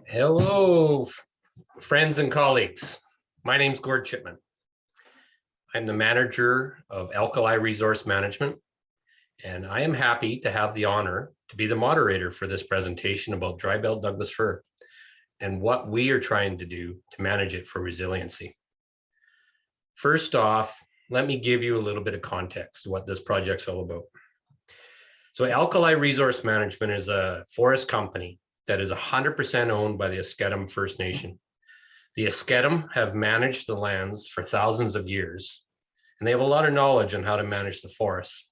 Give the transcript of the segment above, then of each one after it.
Hello, friends and colleagues. My name's Gord Chipman. I'm the manager of Alkali Resource Management, and I am happy to have the honor to be the moderator for this presentation about dry belt Douglas-fir and what we are trying to do to manage it for resiliency. First off, let me give you a little bit of context to what this project's all about. So Alkali Resource Management is a forest company that is 100% owned by the Esk'etemc First Nation. The Esk'etemc have managed the lands for thousands of years, and they have a lot of knowledge on how to manage the forests.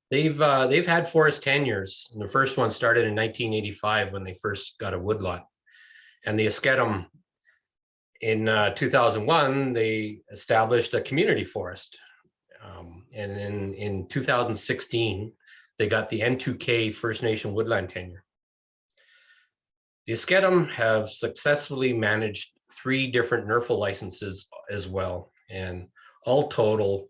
They've had forest tenures, and the first one started in 1985 when they first got a woodlot. And the Esk'etemc, in 2001, they established a community forest. And in 2016, they got the N2K First Nation woodland tenure. The Esk'etemc have successfully managed 3 different NERFL licenses as well. And all total,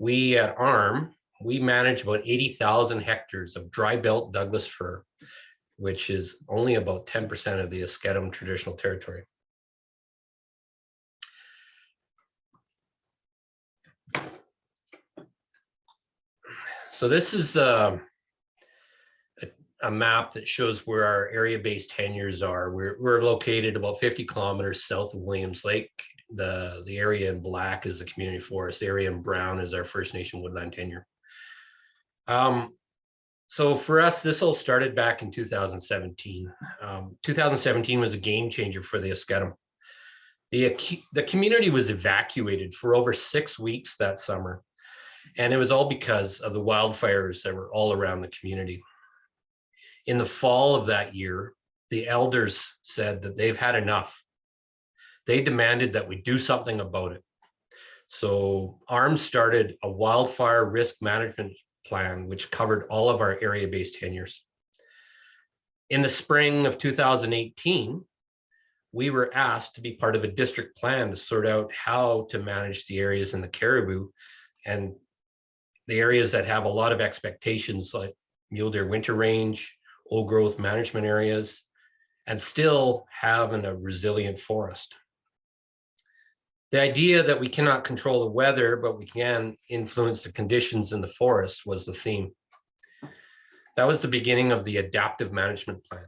we at ARM, we manage about 80,000 hectares of dry belt Douglas-fir, which is only about 10% of the Esk'etemc traditional territory. So this is a map that shows where our area-based tenures are. We're located about 50 kilometers south of Williams Lake. The area in black is the community forest. The area in brown is our First Nation woodland tenure. So for us, this all started back in 2017. 2017 was a game changer for the Esk'etemc. The community was evacuated for over 6 weeks that summer, and it was all because of the wildfires that were all around the community. In the fall of that year, the elders said that they've had enough. They demanded that we do something about it. So ARM started a wildfire risk management plan, which covered all of our area-based tenures. In the spring of 2018, we were asked to be part of a district plan to sort out how to manage the areas in the Caribou and the areas that have a lot of expectations, like mule deer winter range, old growth management areas, and still having a resilient forest. The idea that we cannot control the weather, but we can influence the conditions in the forest was the theme. That was the beginning of the adaptive management plan.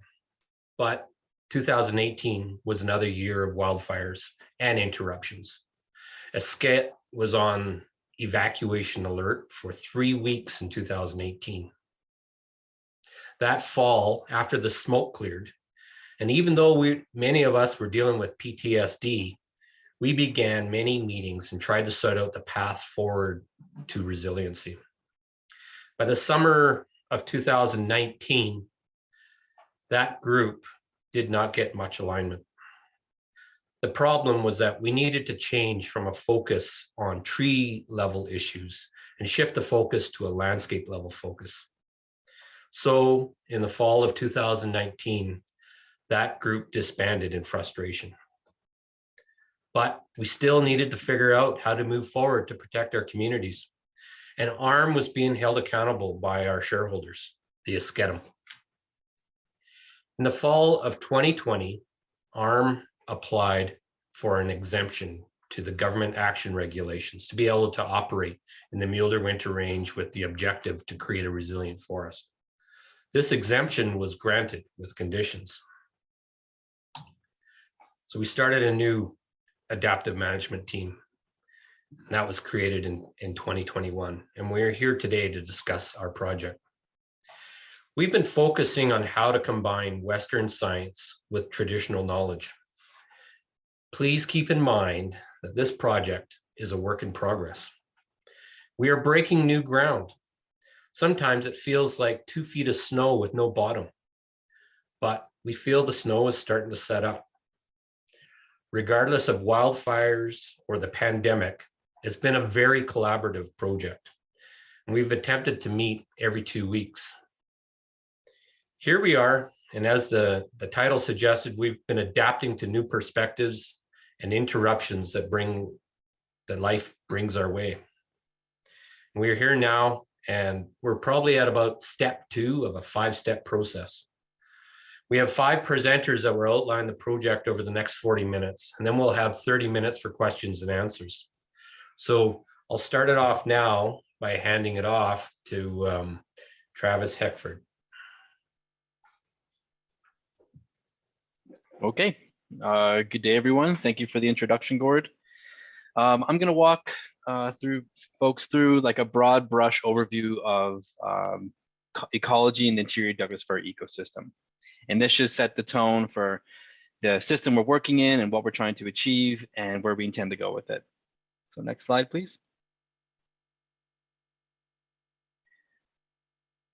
But 2018 was another year of wildfires and interruptions. Esk'etemc was on evacuation alert for 3 weeks in 2018. That fall, after the smoke cleared, and even though many of us were dealing with PTSD, we began many meetings and tried to sort out the path forward to resiliency. By the summer of 2019, that group did not get much alignment. The problem was that we needed to change from a focus on tree level issues and shift the focus to a landscape level focus. So in the fall of 2019, that group disbanded in frustration. But we still needed to figure out how to move forward to protect our communities. And ARM was being held accountable by our shareholders, the Esk'etemc. In the fall of 2020, ARM applied for an exemption to the government action regulations to be able to operate in the mule deer winter range with the objective to create a resilient forest. This exemption was granted with conditions. So we started a new adaptive management team. That was created in 2021. And we're here today to discuss our project. We've been focusing on how to combine Western science with traditional knowledge. Please keep in mind that this project is a work in progress. We are breaking new ground. Sometimes it feels like 2 feet of snow with no bottom, but we feel the snow is starting to set up. Regardless of wildfires or the pandemic, it's been a very collaborative project. And we've attempted to meet every 2 weeks. Here we are, and as the title suggested, we've been adapting to new perspectives and interruptions that life brings our way. And we're here now, and we're probably at about step 2 of a 5-step process. We have 5 presenters that will outline the project over the next 40 minutes, and then we'll have 30 minutes for questions and answers. So I'll start it off now by handing it off to Travis Heckford. Okay, good day, everyone. Thank you for the introduction, Gord. I'm going to walk folks through like a broad brush overview of ecology in the interior Douglas-fir ecosystem. And this should set the tone for the system we're working in and what we're trying to achieve and where we intend to go with it. So next slide, please.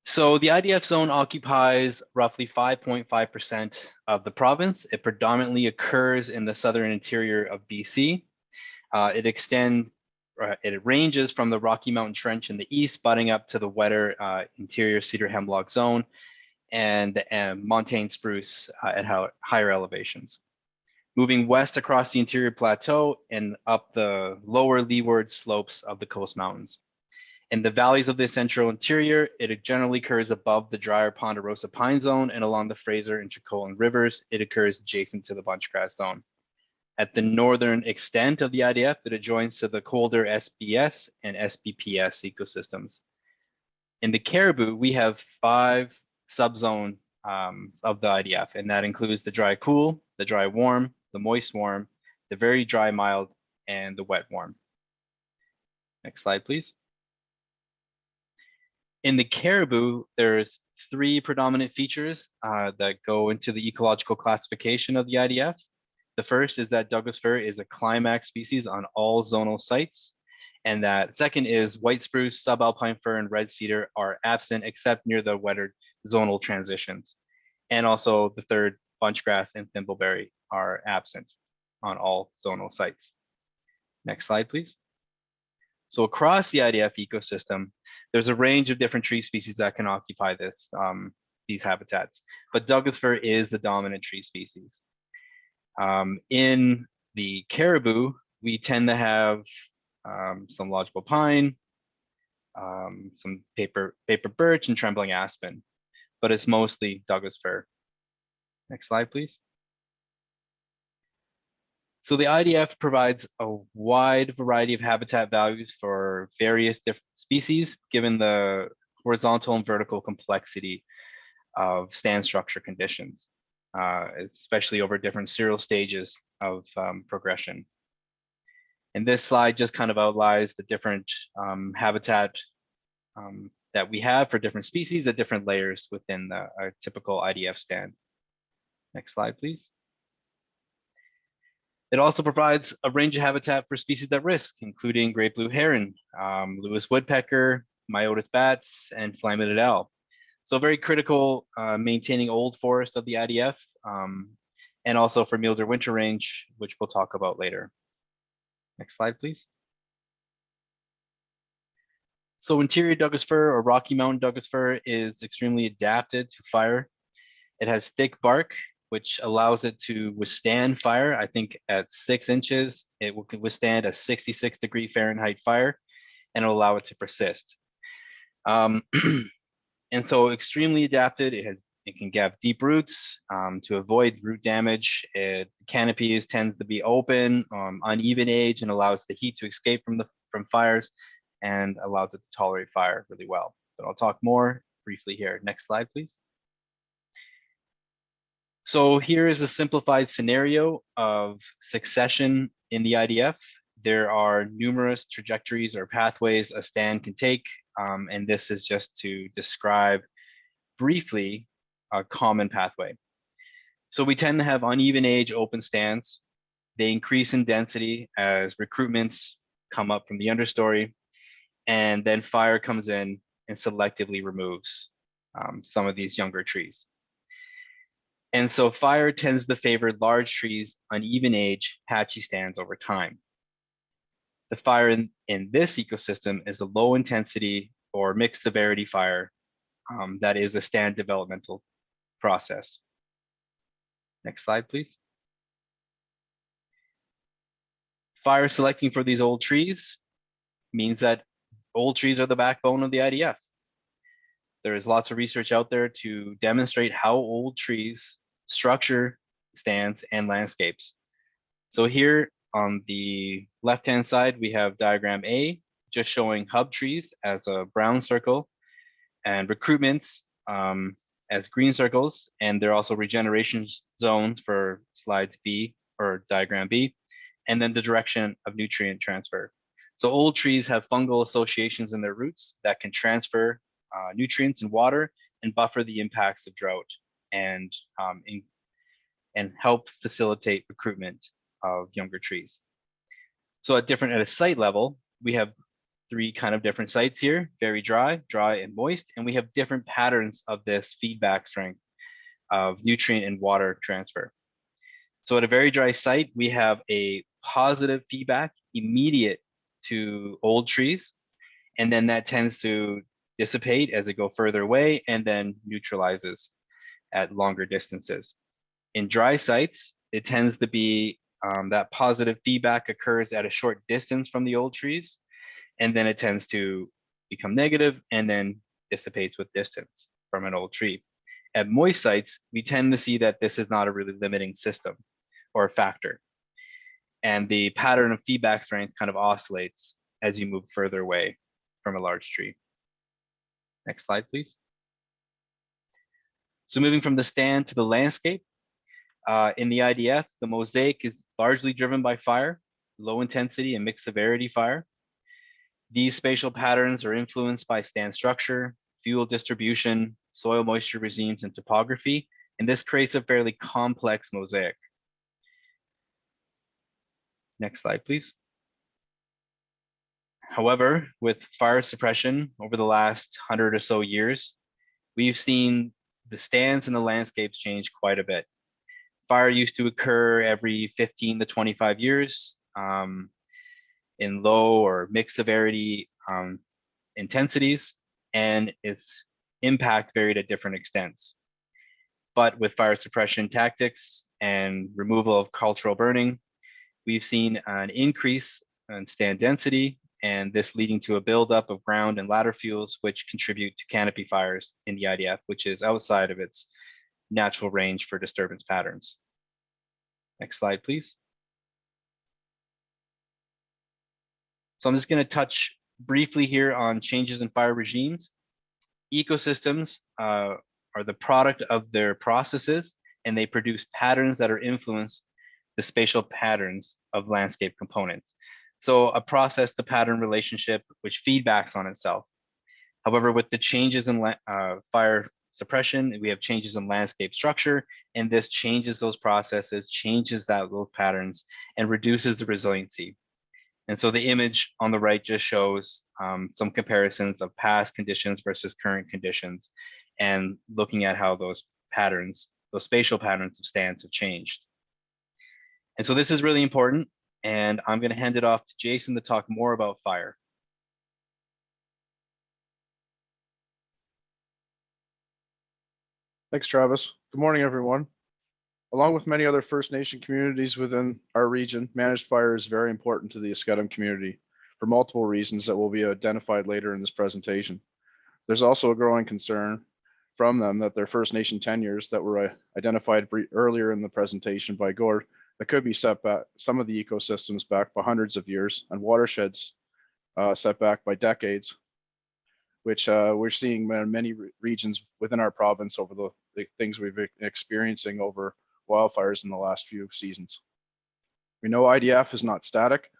So the IDF zone occupies roughly 5.5% of the province. It predominantly occurs in the southern interior of BC. It ranges from the Rocky Mountain Trench in the east, butting up to the wetter interior cedar hemlock zone and montane spruce at higher elevations. Moving west across the interior plateau and up the lower leeward slopes of the coast mountains. In the valleys of the central interior, it generally occurs above the drier Ponderosa pine zone, and along the Fraser and Chicolan rivers, it occurs adjacent to the bunchgrass zone. At the northern extent of the IDF, it adjoins to the colder SBS and SBPS ecosystems. In the Caribou, we have 5 subzones of the IDF, and that includes the dry cool, the dry warm, the moist warm, the very dry mild, and the wet warm. Next slide, please. In the Caribou, there's 3 predominant features that go into the ecological classification of the IDF. The first is that Douglas-fir is a climax species on all zonal sites. And that second is white spruce, subalpine fir, and red cedar are absent except near the wetter zonal transitions. And also the third, bunchgrass and thimbleberry are absent on all zonal sites. Next slide, please. So across the IDF ecosystem, there's a range of different tree species that can occupy these habitats, but Douglas-fir is the dominant tree species. In the Caribou, we tend to have some lodgepole pine, some paper birch, and trembling aspen, but it's mostly Douglas-fir. Next slide, please. So the IDF provides a wide variety of habitat values for various different species, given the horizontal and vertical complexity of stand structure conditions, especially over different serial stages of progression. And this slide just kind of outlines the different habitat that we have for different species at different layers within a typical IDF stand. Next slide, please. It also provides a range of habitat for species at risk, including great blue heron, Lewis woodpecker, Myotis bats, and flameted owl. So very critical maintaining old forest of the IDF, and also for mule deer winter range, which we'll talk about later. Next slide, please. So interior Douglas-fir or Rocky Mountain Douglas-fir is extremely adapted to fire. It has thick bark, which allows it to withstand fire. I think at 6 inches, it will withstand a 66-degree Fahrenheit fire, and it'll allow it to persist. And so extremely adapted. It can have deep roots to avoid root damage. The canopy tends to be open, uneven age, and allows the heat to escape from fires and allows it to tolerate fire really well. But I'll talk more briefly here. Next slide, please. So here is a simplified scenario of succession in the IDF. There are numerous trajectories or pathways a stand can take, and this is just to describe briefly a common pathway. So we tend to have uneven age open stands. They increase in density as recruitments come up from the understory, and then fire comes in and selectively removes some of these younger trees. And so fire tends to favor large trees, uneven age, patchy stands over time. The fire in this ecosystem is a low intensity or mixed severity fire that is a stand developmental process. Next slide, please. Fire selecting for these old trees means that old trees are the backbone of the IDF. There is lots of research out there to demonstrate how old trees structure, stands, and landscapes. So here on the left-hand side, we have diagram A, just showing hub trees as a brown circle and recruitments as green circles. And there are also regeneration zones for slides B or diagram B, and then the direction of nutrient transfer. So old trees have fungal associations in their roots that can transfer nutrients and water and buffer the impacts of drought and help facilitate recruitment of younger trees. So at a site level, we have three kind of different sites here: very dry, and moist, and we have different patterns of this feedback strength of nutrient and water transfer. So at a very dry site, we have a positive feedback immediate to old trees, and then that tends to dissipate as they go further away and then neutralizes at longer distances. In dry sites, it tends to be that positive feedback occurs at a short distance from the old trees, and then it tends to become negative and then dissipates with distance from an old tree. At moist sites, we tend to see that this is not a really limiting system or factor. And the pattern of feedback strength kind of oscillates as you move further away from a large tree. Next slide, please. So moving from the stand to the landscape, in the IDF, the mosaic is largely driven by fire, low intensity and mixed severity fire. These spatial patterns are influenced by stand structure, fuel distribution, soil moisture regimes, and topography, and this creates a fairly complex mosaic. Next slide, please. However, with fire suppression over the last 100 or so years, we've seen the stands and the landscapes change quite a bit. Fire used to occur every 15 to 25 years in low or mixed severity intensities, and its impact varied at different extents. But with fire suppression tactics and removal of cultural burning, we've seen an increase in stand density, and this leading to a buildup of ground and ladder fuels, which contribute to canopy fires in the IDF, which is outside of its natural range for disturbance patterns. Next slide, please. So I'm just going to touch briefly here on changes in fire regimes. Ecosystems are the product of their processes, and they produce patterns that are influenced the spatial patterns of landscape components. So a process to pattern relationship which feedbacks on itself. However, with the changes in fire suppression, we have changes in landscape structure, and this changes those processes, changes those patterns, and reduces the resiliency. And so the image on the right just shows some comparisons of past conditions versus current conditions, and looking at how those patterns, those spatial patterns of stands have changed. And so this is really important, and I'm going to hand it off to Jason to talk more about fire. Thanks, Travis. Good morning, everyone. Along with many other First Nation communities within our region, managed fire is very important to the Esk'etemc community for multiple reasons that will be identified later in this presentation. There's also a growing concern from them that their First Nation tenures that were identified earlier in the presentation by Gord, that could be set back, some of the ecosystems back by hundreds of years, and watersheds set back by decades, which we're seeing in many regions within our province over the things we've been experiencing over wildfires in the last few seasons. We know IDF is not static,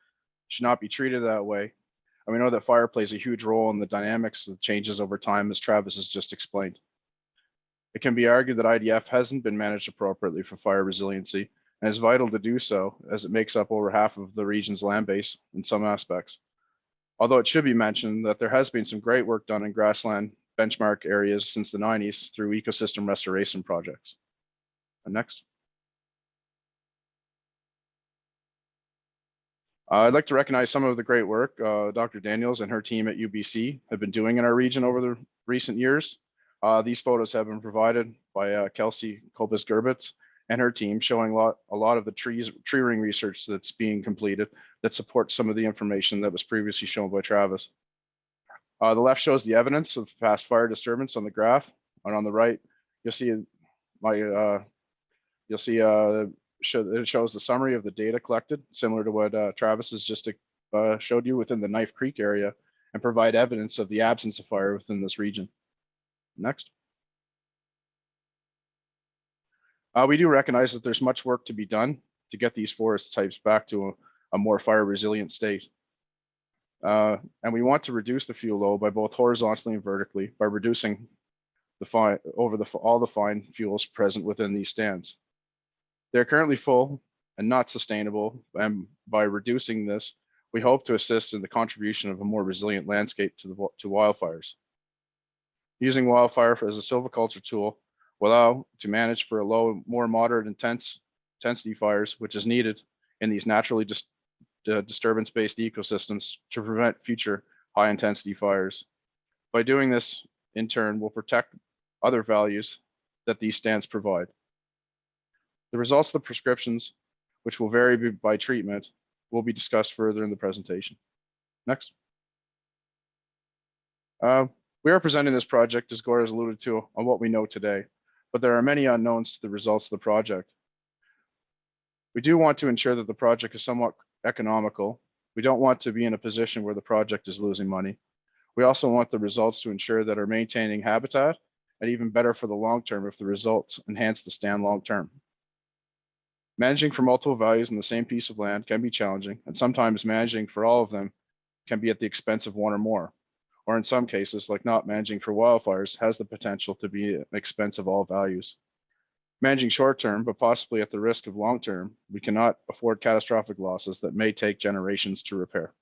should not be treated that way. And we know that fire plays a huge role in the dynamics of changes over time, as Travis has just explained. It can be argued that IDF hasn't been managed appropriately for fire resiliency, and is vital to do so, as it makes up over half of the region's land base in some aspects. Although it should be mentioned that there has been some great work done in grassland benchmark areas since the 90s through ecosystem restoration projects. And next. I'd like to recognize some of the great work Dr. Daniels and her team at UBC have been doing in our region over the recent years. These photos have been provided by Kelsey Kobus-Gerbitz and her team, showing a lot of the tree ring research that's being completed that supports some of the information that was previously shown by Travis. The left shows the evidence of past fire disturbance on the graph, and on the right, you'll see my You'll see it shows the summary of the data collected, similar to what Travis has just showed you within the Knife Creek area, and provide evidence of the absence of fire within this region. Next. We do recognize that there's much work to be done to get these forest types back to a more fire resilient state. And we want to reduce the fuel load by both horizontally and vertically by reducing all the fine fuels present within these stands. They're currently full and not sustainable, and by reducing this, we hope to assist in the contribution of a more resilient landscape to wildfires. Using wildfire as a silviculture tool will allow to manage for a low, more moderate intensity fires, which is needed in these naturally disturbance-based ecosystems to prevent future high-intensity fires. By doing this, in turn, will protect other values that these stands provide. The results of the prescriptions, which will vary by treatment, will be discussed further in the presentation. Next. We are presenting this project, as Gord has alluded to, on what we know today, but there are many unknowns to the results of the project. We do want to ensure that the project is somewhat economical. We don't want to be in a position where the project is losing money. We also want the results to ensure that are maintaining habitat, and even better for the long term if the results enhance the stand long term. Managing for multiple values in the same piece of land can be challenging, and sometimes managing for all of them can be at the expense of one or more, or in some cases, like not managing for wildfires, has the potential to be at the expense of all values. Managing short term, but possibly at the risk of long term, we cannot afford catastrophic losses that may take generations to repair.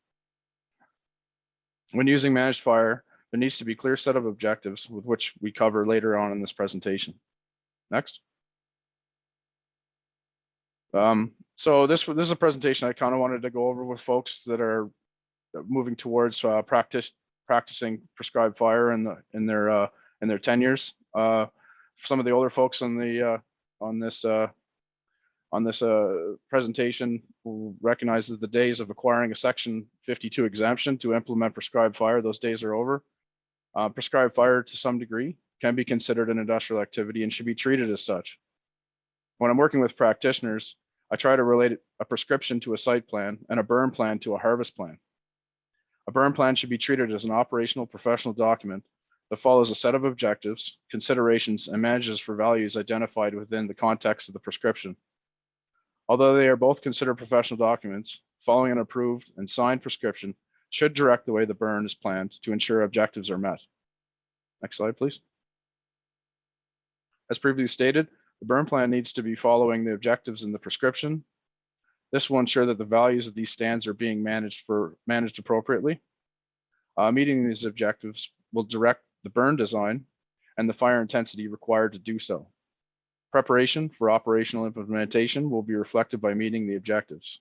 When using managed fire, there needs to be a clear set of objectives with which we cover later on in this presentation. Next. So this is a presentation I kind of wanted to go over with folks that are moving towards practicing prescribed fire in their tenures. Some of the older folks on this presentation will recognize that the days of acquiring a Section 52 exemption to implement prescribed fire, those days are over. Prescribed fire, to some degree, can be considered an industrial activity and should be treated as such. When I'm working with practitioners, I try to relate a prescription to a site plan and a burn plan to a harvest plan. A burn plan should be treated as an operational professional document that follows a set of objectives, considerations, and manages for values identified within the context of the prescription. Although they are both considered professional documents, following an approved and signed prescription should direct the way the burn is planned to ensure objectives are met. Next slide, please. As previously stated, the burn plan needs to be following the objectives in the prescription. This will ensure that the values of these stands are being managed appropriately. Meeting these objectives will direct the burn design and the fire intensity required to do so. Preparation for operational implementation will be reflected by meeting the objectives.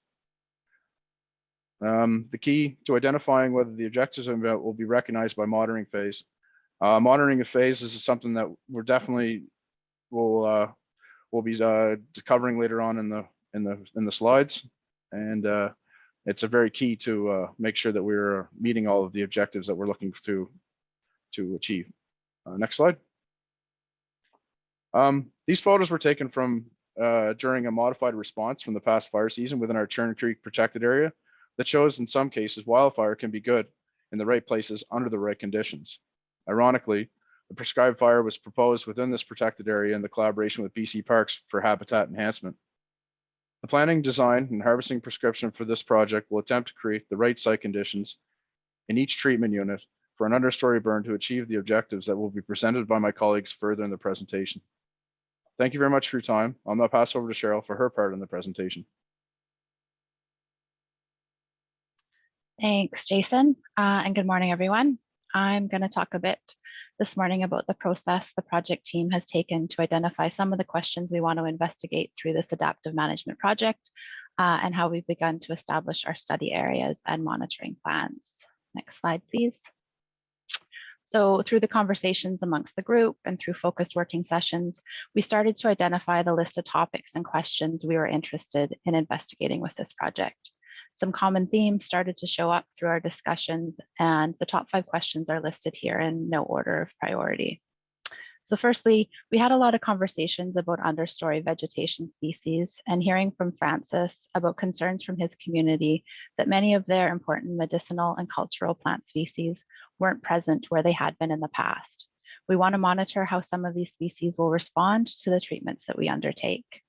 The key to identifying whether the objectives will be recognized by monitoring phase. Monitoring of phases is something that we're definitely will be covering later on in the slides, and it's a very key to make sure that we're meeting all of the objectives that we're looking to achieve. Next slide. These photos were taken from during a modified response from the past fire season within our Churn Creek protected area that shows in some cases wildfire can be good in the right places under the right conditions. Ironically, the prescribed fire was proposed within this protected area in the collaboration with BC Parks for habitat enhancement. The planning, design, and harvesting prescription for this project will attempt to create the right site conditions in each treatment unit for an understory burn to achieve the objectives that will be presented by my colleagues further in the presentation. Thank you very much for your time. I'll now pass over to Cheryl for her part in the presentation. Thanks, Jason, and good morning, everyone. I'm going to talk a bit this morning about the process the project team has taken to identify some of the questions we want to investigate through this adaptive management project and how we've begun to establish our study areas and monitoring plans. Next slide, please. So through the conversations amongst the group and through focused working sessions, we started to identify the list of topics and questions we were interested in investigating with this project. Some common themes started to show up through our discussions, and the top 5 questions are listed here in no order of priority. So firstly, we had a lot of conversations about understory vegetation species and hearing from Francis about concerns from his community that many of their important medicinal and cultural plant species weren't present where they had been in the past. We want to monitor how some of these species will respond to the treatments that we undertake.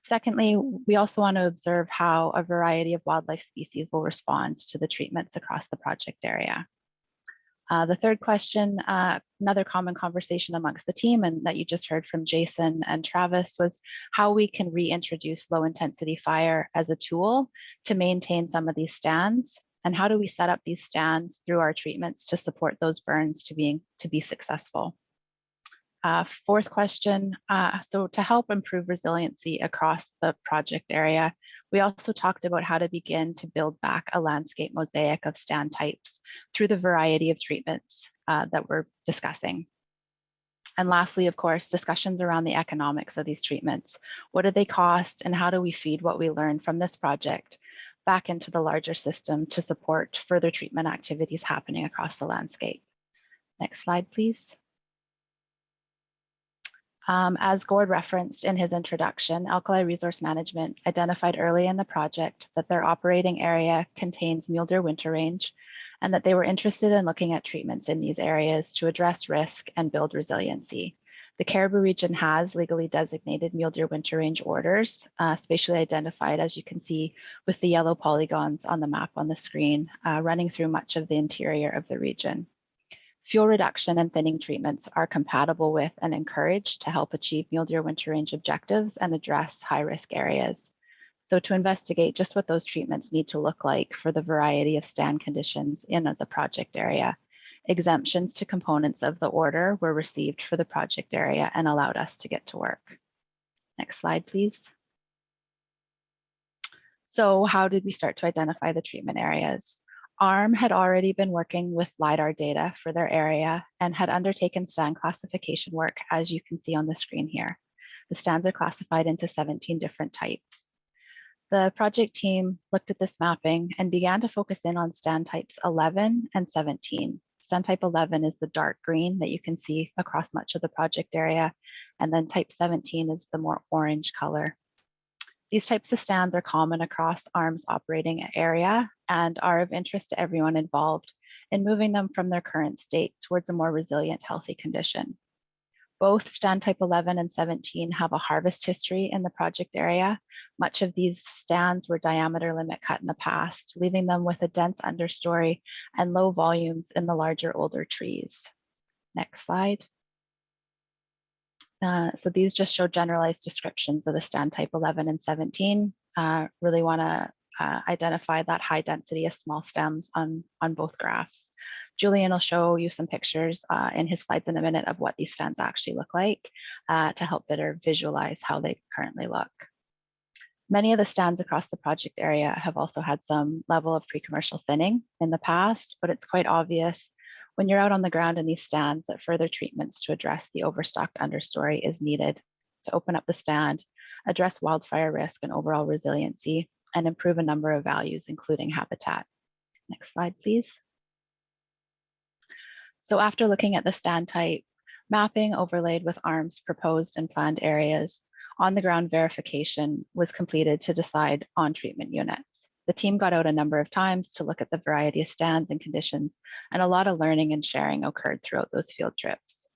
Secondly, we also want to observe how a variety of wildlife species will respond to the treatments across the project area. The third question, another common conversation amongst the team and that you just heard from Jason and Travis, was how we can reintroduce low intensity fire as a tool to maintain some of these stands, and how do we set up these stands through our treatments to support those burns to be successful. Fourth question, so to help improve resiliency across the project area, we also talked about how to begin to build back a landscape mosaic of stand types through the variety of treatments that we're discussing. And lastly, of course, discussions around the economics of these treatments. What do they cost, and how do we feed what we learned from this project back into the larger system to support further treatment activities happening across the landscape? Next slide, please. As Gord referenced in his introduction, Alkali Resource Management identified early in the project that their operating area contains mule deer winter range, and that they were interested in looking at treatments in these areas to address risk and build resiliency. The Cariboo region has legally designated mule deer winter range orders, spatially identified, as you can see, with the yellow polygons on the map on the screen, running through much of the interior of the region. Fuel reduction and thinning treatments are compatible with and encouraged to help achieve mule deer winter range objectives and address high-risk areas. So to investigate just what those treatments need to look like for the variety of stand conditions in the project area, exemptions to components of the order were received for the project area and allowed us to get to work. Next slide, please. So how did we start to identify the treatment areas? ARM had already been working with LiDAR data for their area and had undertaken stand classification work, as you can see on the screen here. The stands are classified into 17 different types. The project team looked at this mapping and began to focus in on stand types 11 and 17. Stand type 11 is the dark green that you can see across much of the project area, and then type 17 is the more orange color. These types of stands are common across ARM's operating area and are of interest to everyone involved in moving them from their current state towards a more resilient, healthy condition. Both stand type 11 and 17 have a harvest history in the project area. Much of these stands were diameter limit cut in the past, leaving them with a dense understory and low volumes in the larger, older trees. Next slide. So these just show generalized descriptions of the stand type 11 and 17. Really want to identify that high density of small stems on both graphs. Julian will show you some pictures in his slides in a minute of what these stands actually look like to help better visualize how they currently look. Many of the stands across the project area have also had some level of pre-commercial thinning in the past, but it's quite obvious when you're out on the ground in these stands that further treatments to address the overstocked understory is needed to open up the stand, address wildfire risk and overall resiliency, and improve a number of values, including habitat. Next slide, please. So after looking at the stand type, mapping overlaid with ARM's proposed and planned areas, on-the-ground verification was completed to decide on treatment units. The team got out a number of times to look at the variety of stands and conditions, and a lot of learning and sharing occurred throughout those field trips.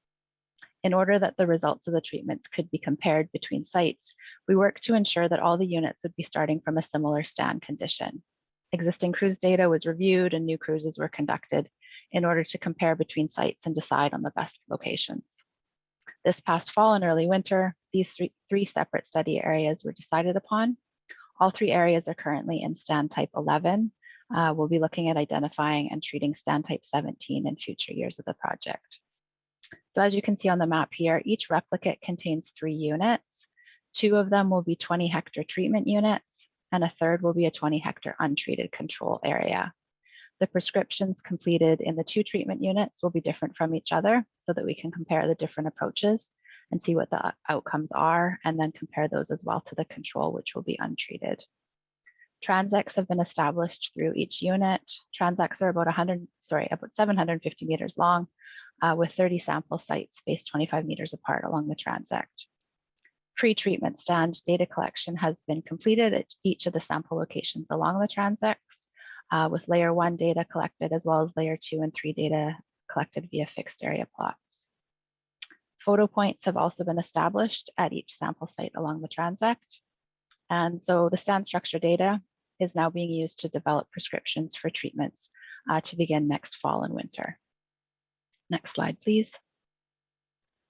In order that the results of the treatments could be compared between sites, we worked to ensure that all the units would be starting from a similar stand condition. Existing cruise data was reviewed and new cruises were conducted in order to compare between sites and decide on the best locations. This past fall and early winter, these three separate study areas were decided upon. All three areas are currently in stand type 11. We'll be looking at identifying and treating stand type 17 in future years of the project. So as you can see on the map here, each replicate contains 3 units. 2 of them will be 20 hectare treatment units, and a third will be a 20 hectare untreated control area. The prescriptions completed in the 2 treatment units will be different from each other so that we can compare the different approaches and see what the outcomes are, and then compare those as well to the control, which will be untreated. Transects have been established through each unit. Transects are about 750 meters long, with 30 sample sites spaced 25 meters apart along the transect. Pre-treatment stand data collection has been completed at each of the sample locations along the transects, with layer 1 data collected as well as layer 2 and 3 data collected via fixed area plots. Photo points have also been established at each sample site along the transect. And so the stand structure data is now being used to develop prescriptions for treatments to begin next fall and winter. Next slide, please.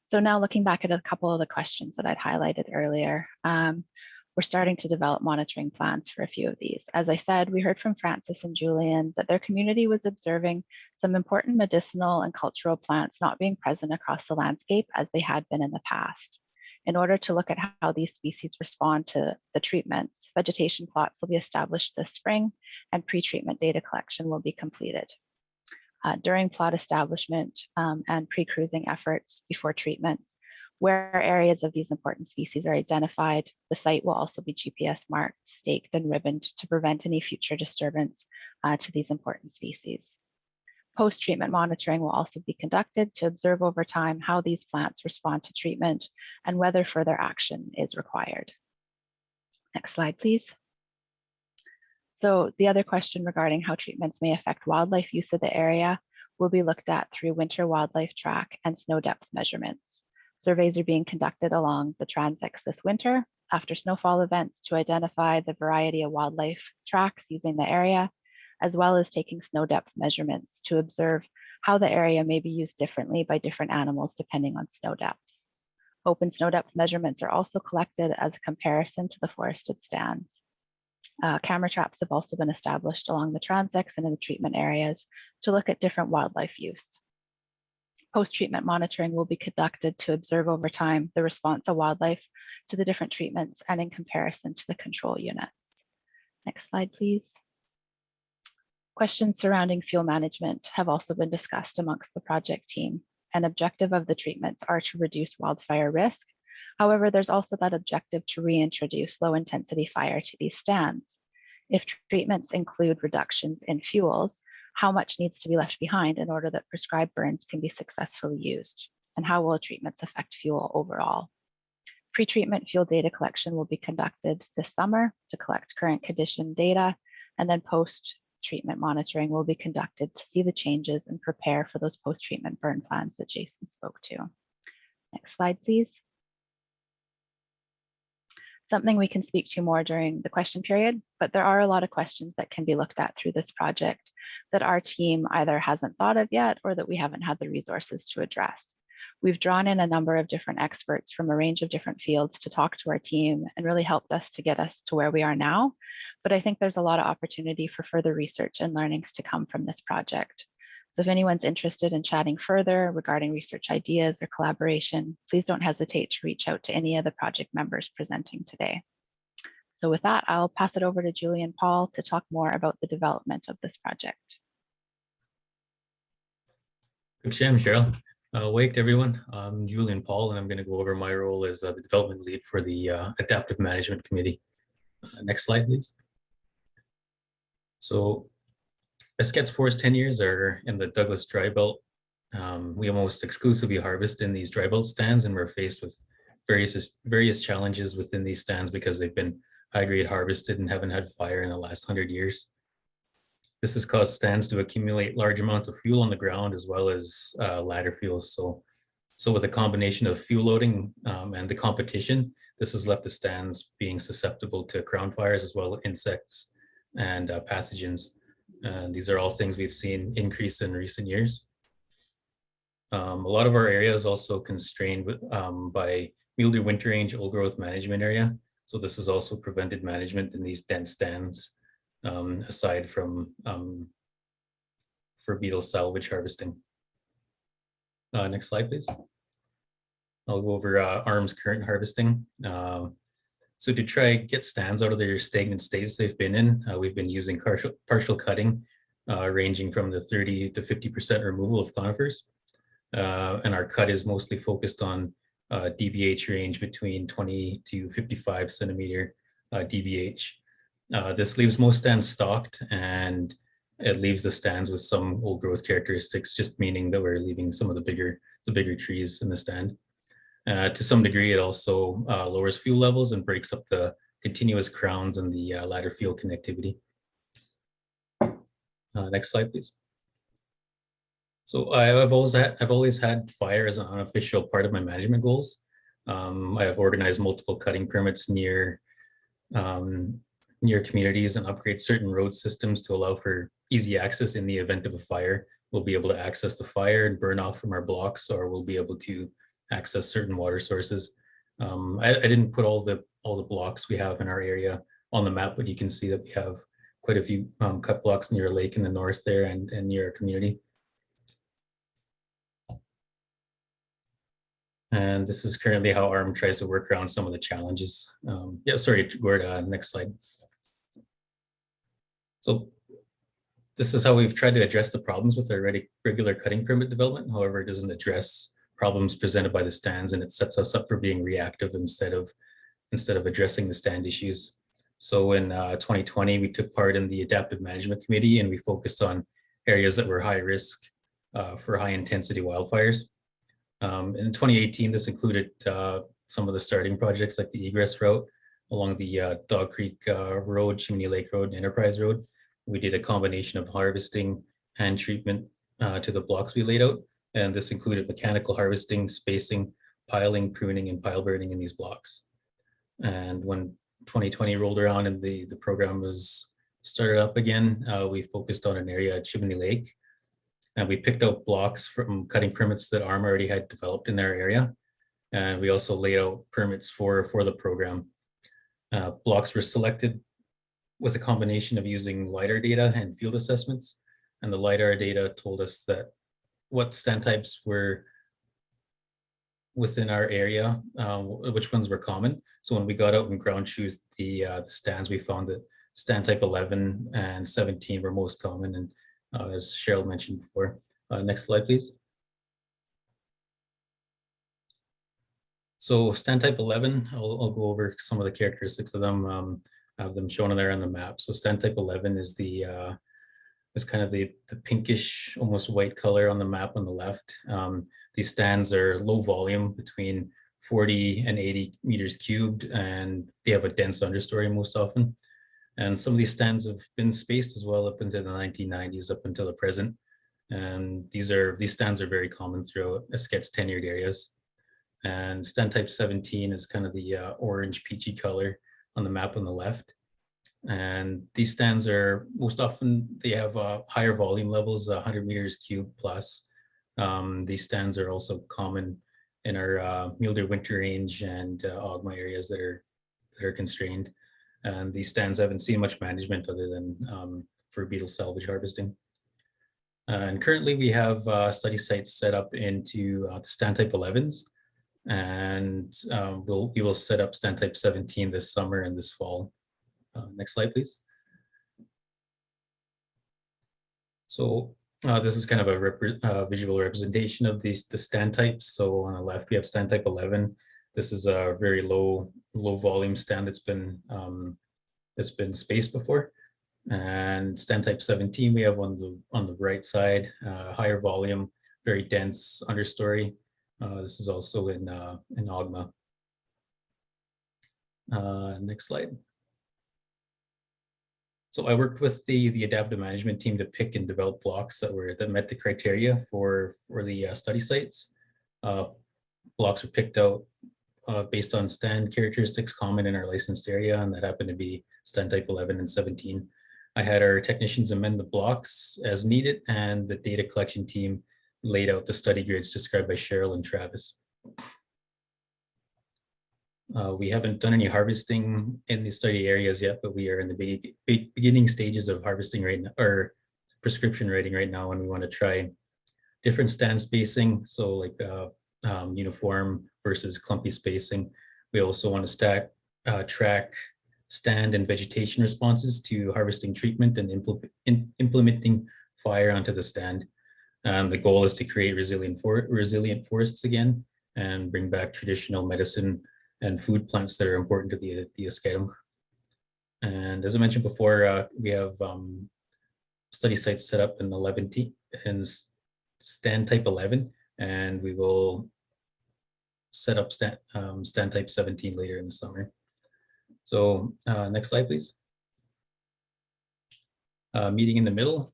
So now looking back at a couple of the questions that I'd highlighted earlier, we're starting to develop monitoring plans for a few of these. As I said, we heard from Francis and Julian that their community was observing some important medicinal and cultural plants not being present across the landscape as they had been in the past. In order to look at how these species respond to the treatments, vegetation plots will be established this spring and pre-treatment data collection will be completed. During plot establishment and pre-cruising efforts before treatments, where areas of these important species are identified, the site will also be GPS marked, staked, and ribboned to prevent any future disturbance to these important species. Post-treatment monitoring will also be conducted to observe over time how these plants respond to treatment and whether further action is required. Next slide, please. So the other question regarding how treatments may affect wildlife use of the area will be looked at through winter wildlife track and snow depth measurements. Surveys are being conducted along the transects this winter after snowfall events to identify the variety of wildlife tracks using the area, as well as taking snow depth measurements to observe how the area may be used differently by different animals depending on snow depths. Open snow depth measurements are also collected as a comparison to the forested stands. Camera traps have also been established along the transects and in the treatment areas to look at different wildlife use. Post-treatment monitoring will be conducted to observe over time the response of wildlife to the different treatments and in comparison to the control units. Next slide, please. Questions surrounding fuel management have also been discussed amongst the project team. An objective of the treatments are to reduce wildfire risk. However, there's also that objective to reintroduce low intensity fire to these stands. If treatments include reductions in fuels, how much needs to be left behind in order that prescribed burns can be successfully used? And how will treatments affect fuel overall? Pre-treatment fuel data collection will be conducted this summer to collect current condition data, and then post-treatment monitoring will be conducted to see the changes and prepare for those post-treatment burn plans that Jason spoke to. Next slide, please. Something we can speak to more during the question period, but there are a lot of questions that can be looked at through this project that our team either hasn't thought of yet or that we haven't had the resources to address. We've drawn in a number of different experts from a range of different fields to talk to our team and really helped us to get us to where we are now. But I think there's a lot of opportunity for further research and learnings to come from this project. So if anyone's interested in chatting further regarding research ideas or collaboration, please don't hesitate to reach out to any of the project members presenting today. So with that, I'll pass it over to Julian Paul to talk more about the development of this project. Good shame, Cheryl. Wake everyone. I'm Julian Paul, and I'm going to go over my role as the development lead for the Adaptive Management Committee. Next slide, please. So Esk'etemc forest tenures are in the Douglas dry belt. We almost exclusively harvest in these dry belt stands, and we're faced with various challenges within these stands because they've been high grade harvested and haven't had fire in the last 100 years. This has caused stands to accumulate large amounts of fuel on the ground as well as ladder fuels. So with a combination of fuel loading and the competition, this has left the stands being susceptible to crown fires as well as insects and pathogens. And these are all things we've seen increase in recent years. A lot of our area is also constrained by mildew winter range old growth management area. So this has also prevented management in these dense stands, aside from for beetle salvage harvesting. Next slide, please. I'll go over ARM's current harvesting. So to try get stands out of their stagnant states they've been in, we've been using partial cutting, ranging from the 30 to 50% removal of conifers. And our cut is mostly focused on DBH range between 20 to 55 centimeter DBH. This leaves most stands stocked, and it leaves the stands with some old growth characteristics, just meaning that we're leaving some of the bigger trees in the stand. To some degree, it also lowers fuel levels and breaks up the continuous crowns and the ladder field connectivity. Next slide, please. So I've always had fire as an unofficial part of my management goals. I have organized multiple cutting permits near communities and upgrade certain road systems to allow for easy access in the event of a fire. We'll be able to access the fire and burn off from our blocks, or we'll be able to access certain water sources. I didn't put all the blocks we have in our area on the map, but you can see that we have quite a few cut blocks near a lake in the north there and near our community. And this is currently how ARM tries to work around some of the challenges. Yeah, sorry, Gord, next slide. So this is how we've tried to address the problems with our regular cutting permit development. However, it doesn't address problems presented by the stands, and it sets us up for being reactive instead of addressing the stand issues. So in 2020, we took part in the Adaptive Management Committee, and we focused on areas that were high risk for high intensity wildfires. In 2018, this included some of the starting projects like the egress route along the Dog Creek Road, Chimney Lake Road, and Enterprise Road. We did a combination of harvesting and treatment to the blocks we laid out. And this included mechanical harvesting, spacing, piling, pruning, and pile burning in these blocks. And when 2020 rolled around and the program was started up again, we focused on an area at Chimney Lake. And we picked out blocks from cutting permits that ARM already had developed in their area. And we also laid out permits for the program. Blocks were selected with a combination of using LiDAR data and field assessments. And the LiDAR data told us that what stand types were within our area, which ones were common. So when we got out and ground truth the stands, we found that stand type 11 and 17 were most common. And as Cheryl mentioned before. Next slide, please. So stand type 11, I'll go over some of the characteristics of them. I have them shown there on the map. So stand type 11 is is kind of the pinkish, almost white color on the map on the left. These stands are low volume, between 40 and 80 meters cubed, and they have a dense understory most often. And some of these stands have been spaced as well up into the 1990s, up until the present. And these stands are very common throughout Esk'etemc tenured areas. And stand type 17 is kind of the orange peachy color on the map on the left. And these stands are most often, they have higher volume levels, 100 meters cubed plus. These stands are also common in our Mulder winter range and Ogma areas that are constrained. And these stands haven't seen much management other than for beetle salvage harvesting. And currently we have study sites set up into the stand type 11s. And we will set up stand type 17 this summer and this fall. Next slide, please. So this is kind of a visual representation of the stand types. So on the left, we have stand type 11. This is a very low volume stand that's been spaced before. And stand type 17, we have on the right side, higher volume, very dense understory. This is also in Ogma. Next slide. So I worked with the adaptive management team to pick and develop blocks that met the criteria for the study sites. Blocks were picked out based on stand characteristics common in our licensed area, and that happened to be stand type 11 and 17. I had our technicians amend the blocks as needed, and the data collection team laid out the study grids described by Cheryl and Travis. We haven't done any harvesting in the study areas yet, but we are in the beginning stages of harvesting right now, or prescription writing right now, and we want to try different stand spacing. So like uniform versus clumpy spacing. We also want to track stand and vegetation responses to harvesting treatment and implementing fire onto the stand. The goal is to create resilient forests again and bring back traditional medicine and food plants that are important to the Esk'etemc. And as I mentioned before, we have study sites set up in 11 in stand type 11, and we will set up stand type 17 later in the summer. So next slide, please. Meeting in the middle.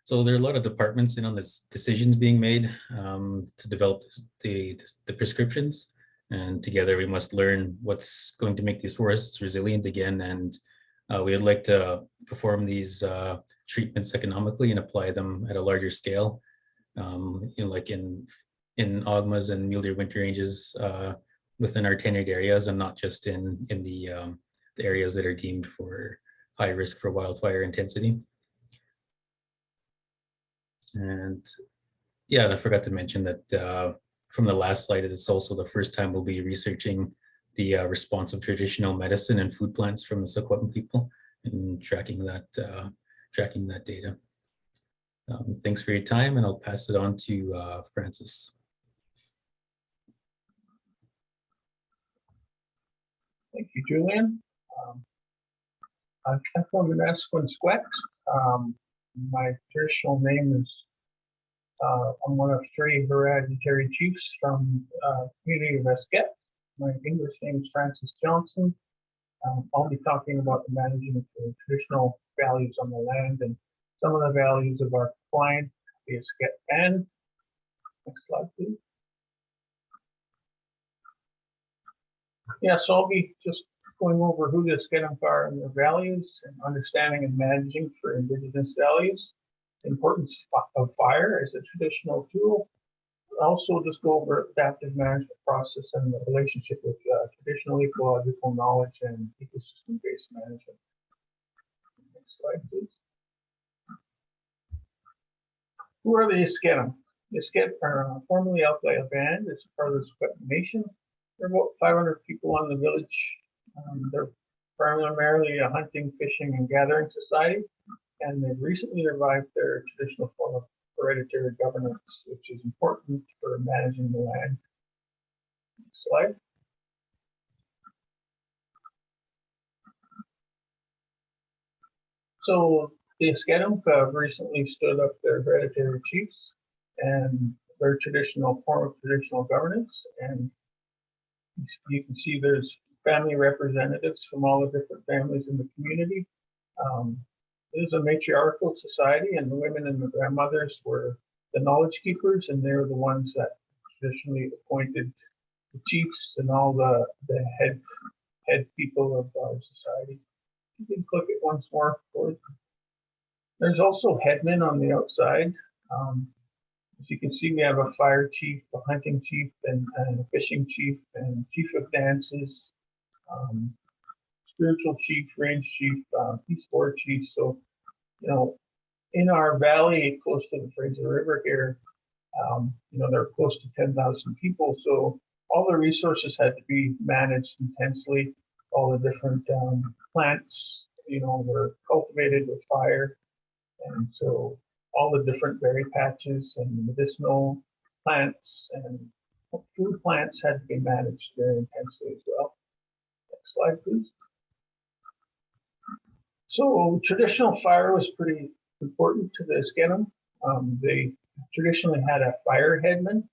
So there are a lot of departments in on this decisions being made to develop the prescriptions, and together we must learn what's going to make these forests resilient again. And we would like to perform these treatments economically and apply them at a larger scale, like in Ogmas and mule deer winter ranges within our tenured areas, and not just in the areas that are deemed for high risk for wildfire intensity. And yeah, I forgot to mention that from the last slide, it's also the first time we'll be researching the response of traditional medicine and food plants from the Esk'etemc people and tracking that data. Thanks for your time, and I'll pass it on to Francis. Thank you, Julian. I'm from Esk'etemc. My traditional name is, I'm one of 3 hereditary chiefs from the community of Esk'etemc. My English name is Francis Johnson. I'll be talking about the managing of the traditional values on the land and some of the values of our client, the Esk'etemc band. Next slide, please. Yeah, so I'll be just going over who the Esk'etemc are and their values, and understanding and managing for Indigenous values, the importance of fire as a traditional tool. Also just go over adaptive management process and the relationship with traditional ecological knowledge and ecosystem-based management. Next slide, please. Who are the Esk'etemc? The Esk'etemc are formerly Alkali band as part of the Esk'etemc Nation. There are about 500 people on the village. They're primarily a hunting, fishing, and gathering society, and they've recently revived their traditional form of hereditary governance, which is important for managing the land. Next slide. So the Esk'etemc recently stood up their hereditary chiefs and their traditional form of traditional governance, and you can see there's family representatives from all the different families in the community. It is a matriarchal society, and the women and the grandmothers were the knowledge keepers, and they're the ones that traditionally appointed the chiefs and all the head people of our society. You can click it once more. There's also headmen on the outside. As you can see, we have a fire chief, a hunting chief, and a fishing chief, and chief of dances, spiritual chief, range chief, peace board chief. So, in our valley, close to the Fraser River here, there are close to 10,000 people. So all the resources had to be managed intensely. All the different plants, were cultivated with fire. And so all the different berry patches and medicinal plants and food plants had to be managed very intensely as well. Next slide, please. So traditional fire was pretty important to the Esk'etemc. They traditionally had a fire headman,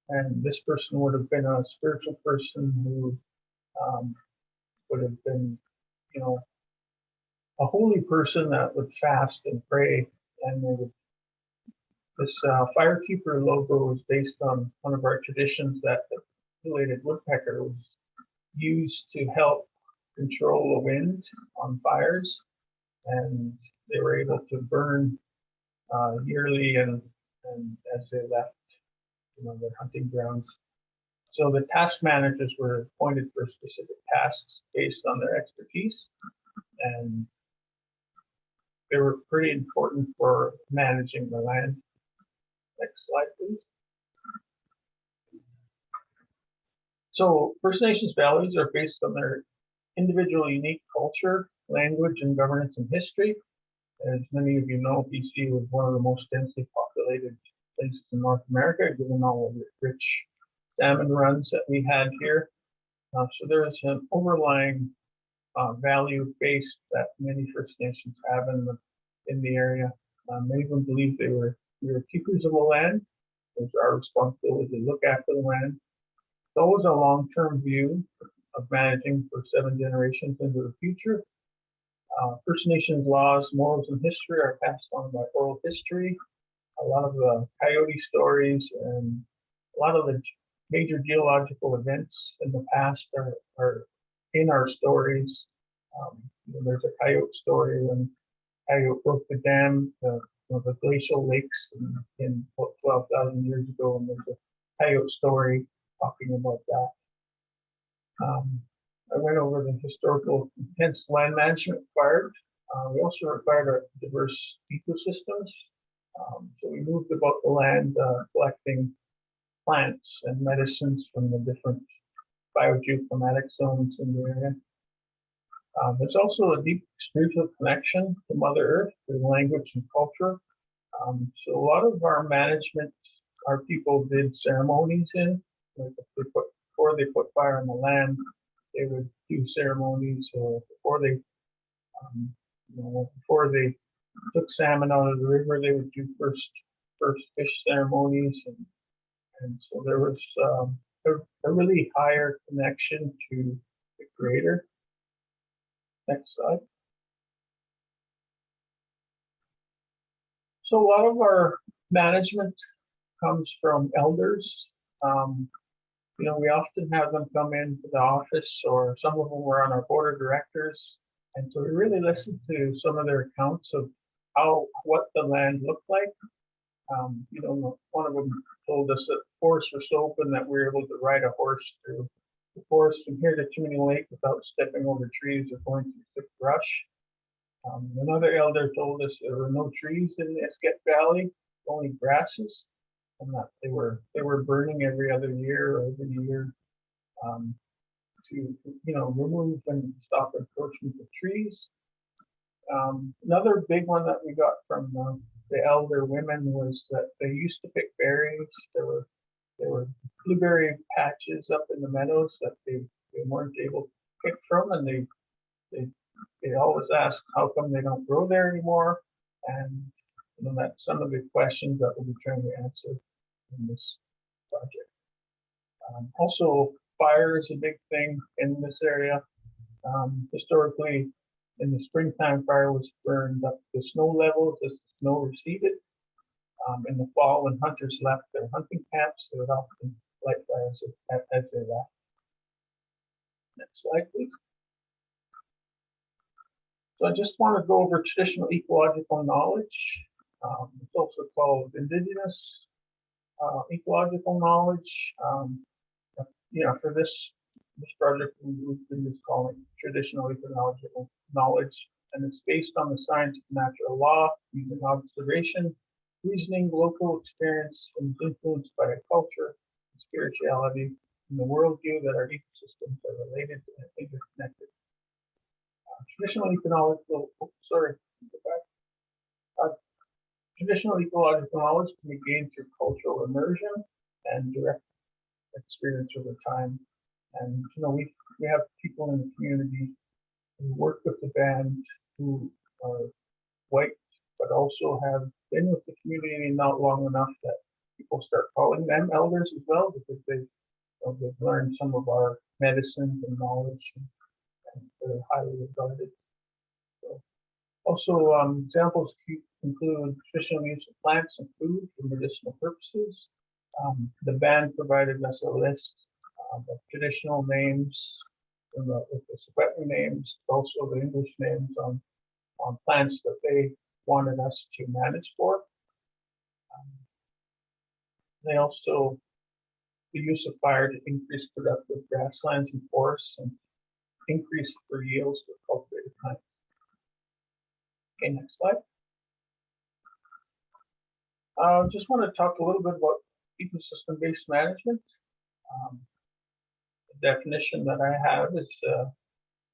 and this person would have been a spiritual person who would have been, a holy person that would fast and pray, and they would. This firekeeper logo is based on one of our traditions that the related woodpecker was used to help control the wind on fires, and they were able to burn yearly and as they left, their hunting grounds. So the task managers were appointed for specific tasks based on their expertise, and they were pretty important for managing the land. Next slide, please. So First Nations values are based on their individual unique culture, language, and governance and history. As many of you know, BC was one of the most densely populated places in North America, given all of the rich salmon runs that we had here. So there is an overlying value base that many First Nations have in the area. Many of them believe we were keepers of the land. It was our responsibility to look after the land. It's always a long-term view of managing for 7 generations into the future. First Nations laws, morals, and history are passed on by oral history. A lot of the coyote stories and a lot of the major geological events in the past are in our stories. There's a coyote story when coyote broke the dam, the glacial lakes in 12,000 years ago, and there's a coyote story talking about that. I went over the historical intense land management required. We also required diverse ecosystems. So we moved about the land, collecting plants and medicines from the different biogeoclimatic zones in the area. There's also a deep spiritual connection to Mother Earth through language and culture. So a lot of our management, our people did ceremonies in, like before they put fire on the land, they would do ceremonies, or before they took salmon out of the river, they would do first fish ceremonies, and so there was a really higher connection to the Creator. Next slide. So a lot of our management comes from elders. We often have them come into the office, or some of them were on our board of directors. And so we really listened to some of their accounts of what the land looked like. One of them told us that the forests were so open that we were able to ride a horse through the forest from here to Chimney Lake without stepping over trees or going through thick brush. Another elder told us there were no trees in the Esk'etemc Valley, only grasses, and that they were burning every other year or every year to remove and stop encroachment of trees. Another big one that we got from the elder women was that they used to pick berries. There were blueberry patches up in the meadows that they weren't able to pick from, and they always ask how come they don't grow there anymore. And that's some of the questions that we'll be trying to answer in this project. Also, fire is a big thing in this area. Historically, in the springtime, fire was burned up to snow levels as the snow receded. In the fall, when hunters left their hunting camps, they would often light fires as they left. Next slide, please. So I just want to go over traditional ecological knowledge. It's also called indigenous ecological knowledge. For this project, we've been just calling traditional ecological knowledge, and it's based on the science of natural law, using observation, reasoning, local experience, and is influenced by a culture, and spirituality, and the worldview that our ecosystems are related and interconnected. Traditional ecological knowledge can be gained through cultural immersion and direct experience over time. And we have people in the community who work with the band who are white, but also have been with the community not long enough that people start calling them elders as well, because they've learned some of our medicines and knowledge, and they're highly regarded. So, also, examples include traditional use of plants and food for medicinal purposes. The band provided us a list of traditional names with the Esk'etemc names, also the English names on plants that they wanted us to manage for. They also, the use of fire to increase productive grasslands and forests and increase for yields for cultivated plants. Okay, next slide. Just want to talk a little bit about ecosystem-based management. The definition that I have is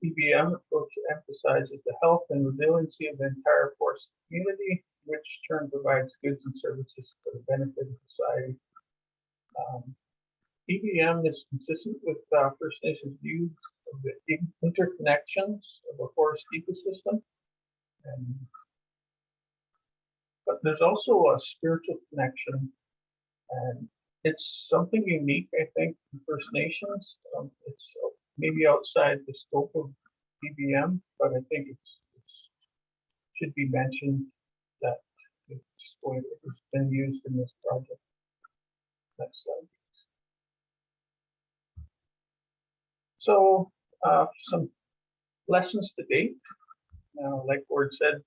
PBM approach emphasizes the health and resiliency of the entire forest community, which in turn provides goods and services for the benefit of society. PBM is consistent with First Nations views of the interconnections of a forest ecosystem. And, but there's also a spiritual connection, and it's something unique, I think, in First Nations. It's maybe outside the scope of BBM, but I think it should be mentioned that it's been used in this project. Next slide. So some lessons to date. Like Gord said,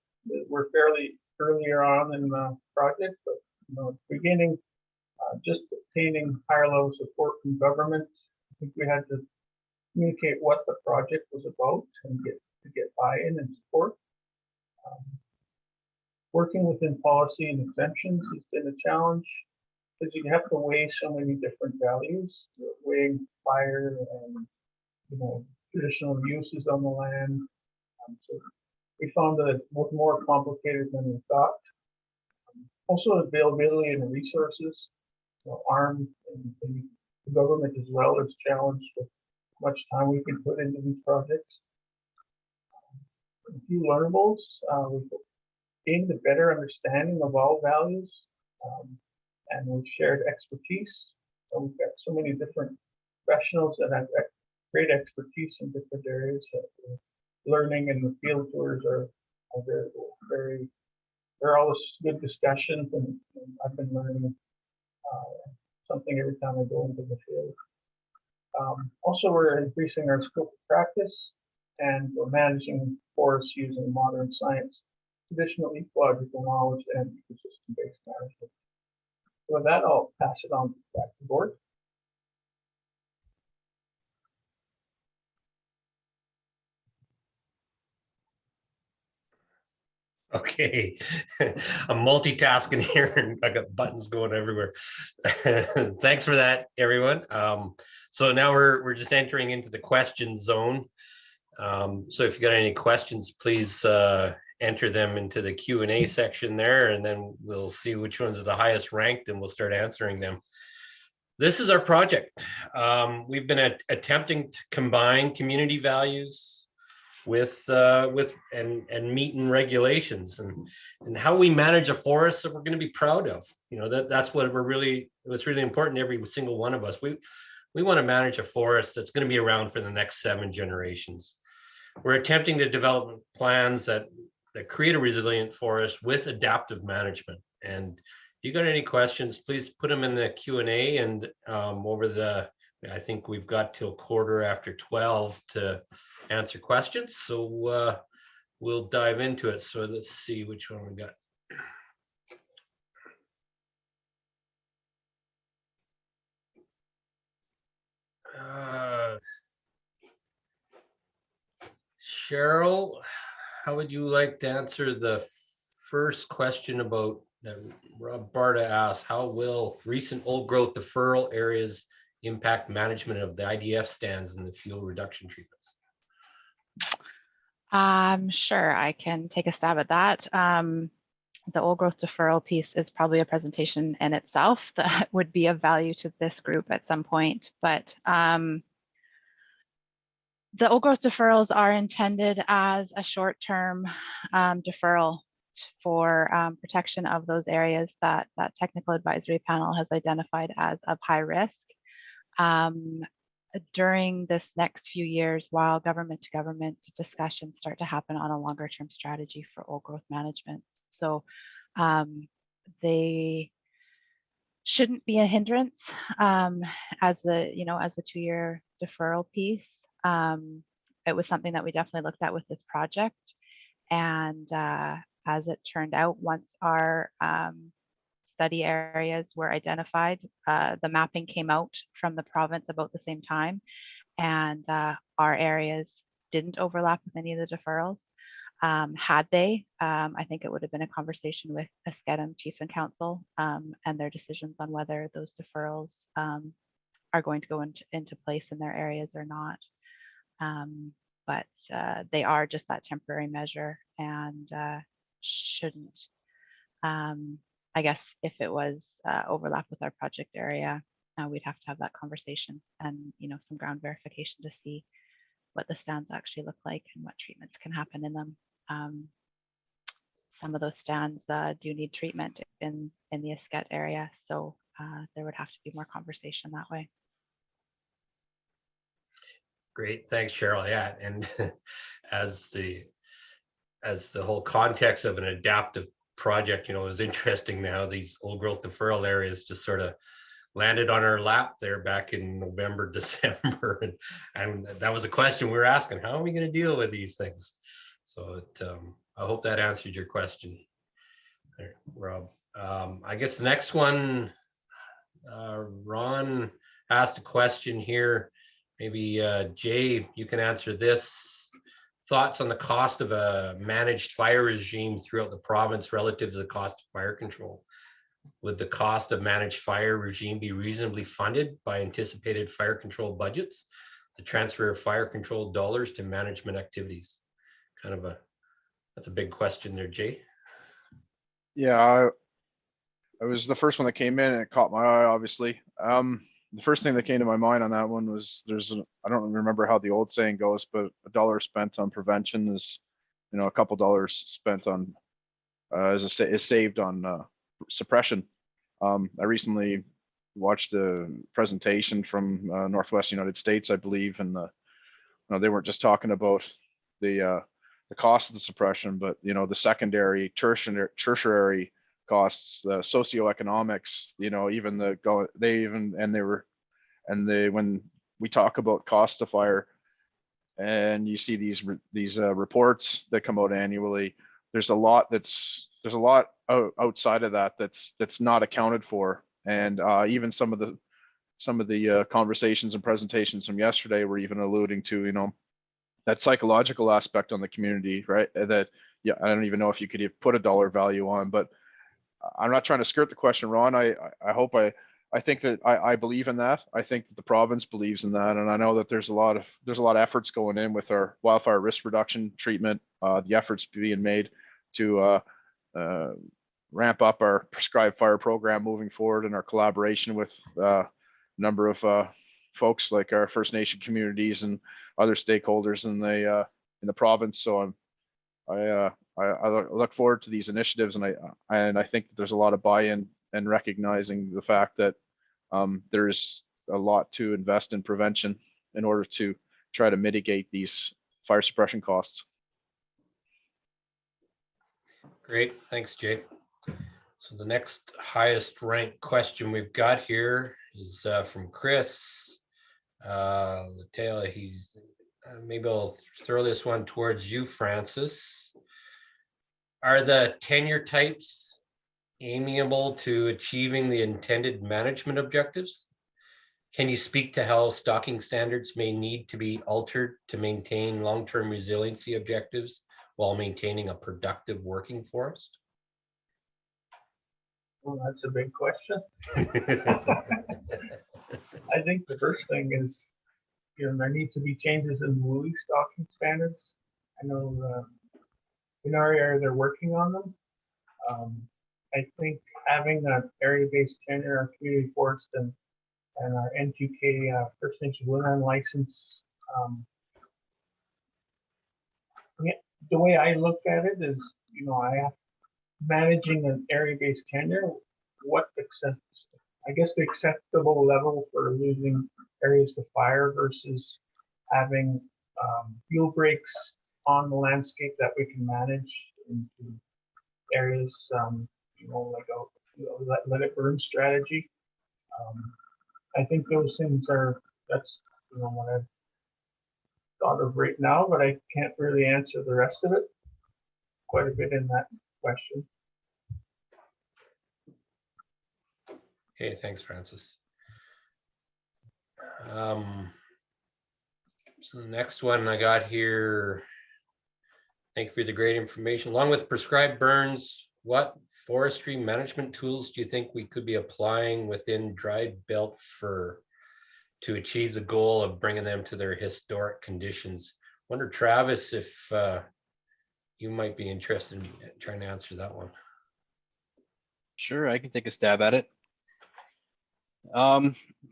we're fairly earlier on in the project, but at the beginning, just obtaining higher level support from government. I think we had to communicate what the project was about and get buy-in and support. Working within policy and exemptions has been a challenge because you have to weigh so many different values, weighing fire and traditional uses on the land. So we found that it was more complicated than we thought. Also, availability and resources. ARM and the government as well is challenged with how much time we can put into these projects. A few learnables. We've gained a better understanding of all values, and we've shared expertise. So we've got so many different professionals that have great expertise in different areas that we're learning, and the field tours are very they're always good discussions, and I've been learning something every time I go into the field. Also, we're increasing our scope of practice, and we're managing forests using modern science, traditional ecological knowledge, and ecosystem-based management. So with that, I'll pass it on back to Gord. Okay, I'm multitasking here and I got buttons going everywhere. Thanks for that, everyone. So now we're just entering into the question zone. So if you got any questions, please enter them into the Q&A section there, and then we'll see which ones are the highest ranked and we'll start answering them. This is our project. We've been attempting to combine community values with meeting regulations and how we manage a forest that we're going to be proud of. That's what what's really important to every single one of us. We want to manage a forest that's going to be around for the next 7 generations. We're attempting to develop plans that create a resilient forest with adaptive management. And if you got any questions, please put them in the Q&A, and I think we've got till 12:15 to answer questions. So we'll dive into it. So let's see which one we got. Cheryl, how would you like to answer the first question about that Rob Barta asked? How will recent old growth deferral areas impact management of the IDF stands and the fuel reduction treatments? Sure, I can take a stab at that. The old growth deferral piece is probably a presentation in itself that would be of value to this group at some point. But the old growth deferrals are intended as a short-term deferral for protection of those areas that technical advisory panel has identified as of high risk. During this next few years, while government to government discussions start to happen on a longer term strategy for old growth management. So they shouldn't be a hindrance as the 2-year deferral piece. It was something that we definitely looked at with this project. And as it turned out, once our study areas were identified, the mapping came out from the province about the same time, and our areas didn't overlap with any of the deferrals. Had they, I think it would have been a conversation with Esk'etemc Chief and Council and their decisions on whether those deferrals are going to go into place in their areas or not. But they are just that temporary measure and shouldn't. I guess if it was overlap with our project area, we'd have to have that conversation and some ground verification to see what the stands actually look like and what treatments can happen in them. Some of those stands do need treatment in the Esk'etemc area, so there would have to be more conversation that way. Great, thanks, Cheryl. Yeah, and as the whole context of an adaptive project, is interesting now. These old growth deferral areas just sort of landed on our lap there back in November, December, and that was a question we were asking: how are we going to deal with these things? So I hope that answered your question, Rob. I guess the next one, Ron asked a question here. Maybe Jay, you can answer this. Thoughts on the cost of a managed fire regime throughout the province relative to the cost of fire control? Would the cost of managed fire regime be reasonably funded by anticipated fire control budgets? The transfer of fire control dollars to management activities? That's a big question there, Jay. Yeah, I was the first one that came in and it caught my eye, obviously. The first thing that came to my mind on that one was I don't remember how the old saying goes, but $1 spent on prevention is, a couple dollars spent on is saved on suppression. I recently watched a presentation from Northwest United States, I believe, and they weren't just talking about the cost of the suppression, but the secondary, tertiary costs, the socioeconomics, when we talk about cost of fire, and you see these reports that come out annually, there's a lot outside of that's not accounted for, and even some of the conversations and presentations from yesterday were even alluding to that psychological aspect on the community, right? That, yeah, I don't even know if you could put a dollar value on, but I'm not trying to skirt the question, Ron. I think that I believe in that. I think that the province believes in that, and I know that there's a lot of efforts going in with our wildfire risk reduction treatment. The efforts being made to ramp up our prescribed fire program moving forward, and our collaboration with a number of folks like our First Nation communities and other stakeholders in the province. So I look forward to these initiatives, and I think that there's a lot of buy-in and recognizing the fact that there's a lot to invest in prevention in order to try to mitigate these fire suppression costs. Great, thanks, Jay. So the next highest ranked question we've got here is from Chris Latela. He's maybe I'll throw this one towards you, Francis. Are the tenure types amiable to achieving the intended management objectives? Can you speak to how stocking standards may need to be altered to maintain long-term resiliency objectives while maintaining a productive working forest? Well, that's a big question. I think the first thing is, there need to be changes in the WUI stocking standards. I know in our area they're working on them. I think having an area-based tenure, our community forest, and our N2K First Nation woodland license. The way I look at it is, I have managing an area-based tenure. I guess the acceptable level for losing areas to fire versus having fuel breaks on the landscape that we can manage into areas, like a let it burn strategy. I think those things that's what I've thought of right now, but I can't really answer the rest of it. Quite a bit in that question. Okay, thanks, Francis. So the next one I got here, thank you for the great information. Along with prescribed burns, what forestry management tools do you think we could be applying within dry belt fir to achieve the goal of bringing them to their historic conditions? I wonder, Travis, if you might be interested in trying to answer that one. Sure, I can take a stab at it.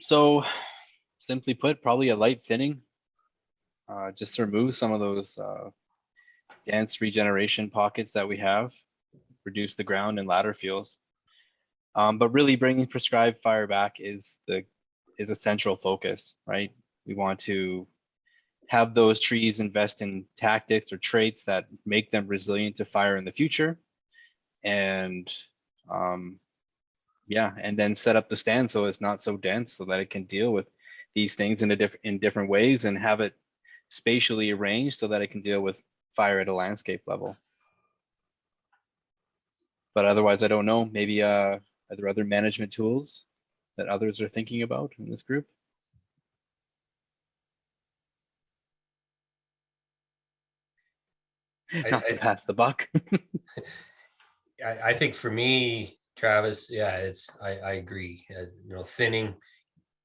So simply put, probably a light thinning. just to remove some of those dense regeneration pockets that we have, reduce the ground and ladder fuels. But really bringing prescribed fire back is a central focus, right? We want to have those trees invest in tactics or traits that make them resilient to fire in the future. And yeah, and then set up the stand so it's not so dense so that it can deal with these things in different ways and have it spatially arranged so that it can deal with fire at a landscape level. But otherwise, I don't know, maybe are there other management tools that others are thinking about in this group? Not to pass the buck. I think for me, Travis, yeah, I agree. Thinning,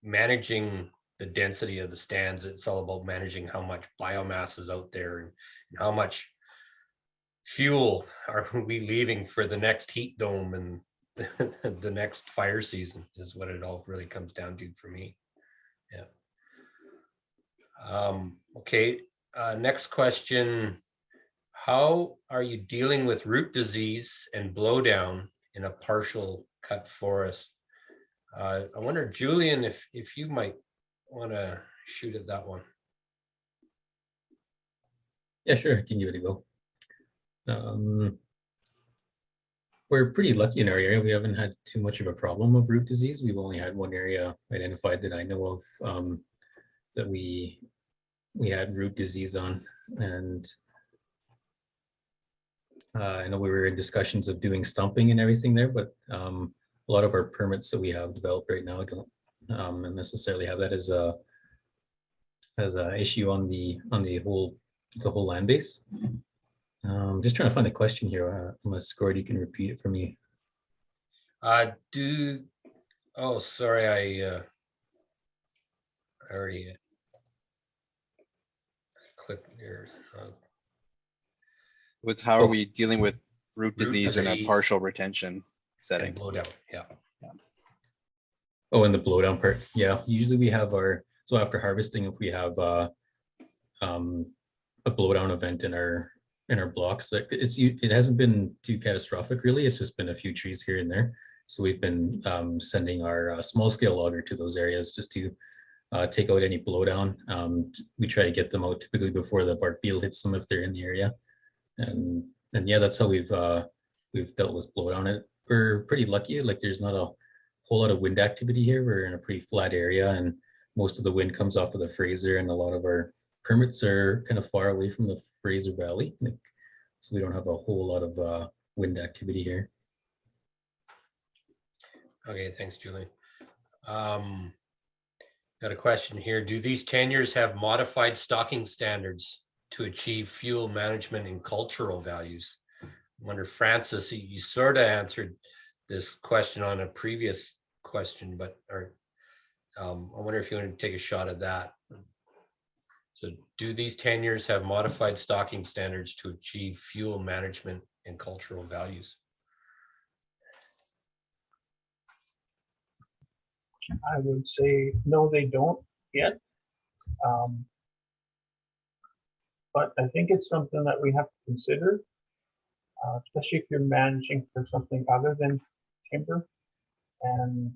managing the density of the stands. It's all about managing how much biomass is out there and how much fuel are we leaving for the next heat dome and the next fire season is what it all really comes down to for me. Yeah. Okay. Next question. How are you dealing with root disease and blowdown in a partial cut forest? I wonder, Julian, if you might want to shoot at that one. Yeah, sure, I can give it a go. We're pretty lucky in our area. We haven't had too much of a problem of root disease. We've only had one area identified that I know of that we had root disease on, and I know we were in discussions of doing stumping and everything there, but a lot of our permits that we have developed right now don't necessarily have that as a issue on the whole land base. Just trying to find the question here. Unless Gord, you can repeat it for me. Oh, sorry, I already clicked here. How are we dealing with root disease in a disease partial retention setting? and blowdown, yeah. Oh, and the blowdown part. Yeah, usually we have so after harvesting, if we have a blowdown event in our blocks, like it hasn't been too catastrophic really. It's just been a few trees here and there. So we've been sending our small scale logger to those areas just to take out any blowdown. We try to get them out typically before the bark beetle hits them if they're in the area. And yeah, that's how we've dealt with blowdown. We're pretty lucky. Like there's not a whole lot of wind activity here. We're in a pretty flat area, and most of the wind comes off of the Fraser, and a lot of our permits are kind of far away from the Fraser Valley. So we don't have a whole lot of wind activity here. Okay, thanks, Julian. Got a question here. Do these tenures have modified stocking standards to achieve fuel management and cultural values? I wonder, Francis, you sort of answered this question on a previous question, but I wonder if you want to take a shot at that. So do these tenures have modified stocking standards to achieve fuel management and cultural values? I would say no, they don't yet. But I think it's something that we have to consider, especially if you're managing for something other than timber. And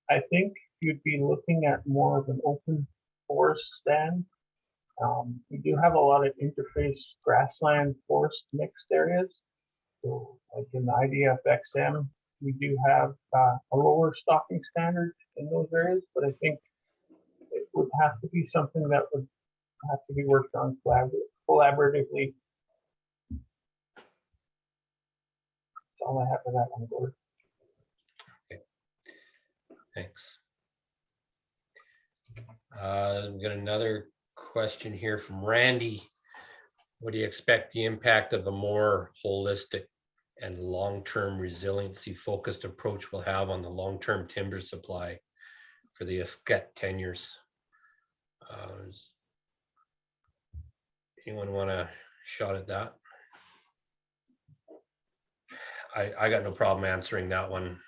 I think you'd be looking at more of an open forest stand. We do have a lot of interface grassland forest mixed areas. So like in the IDF-XM, we do have a lower stocking standard in those areas, but I think it would have to be something that would have to be worked on collaboratively. That's all I have for that one, Gord. Okay, thanks. We've got another question here from Randy. What do you expect the impact of a more holistic and long-term resiliency focused approach will have on the long-term timber supply for the Esk'etemc tenures? Anyone want a shot at that? I got no problem answering that one.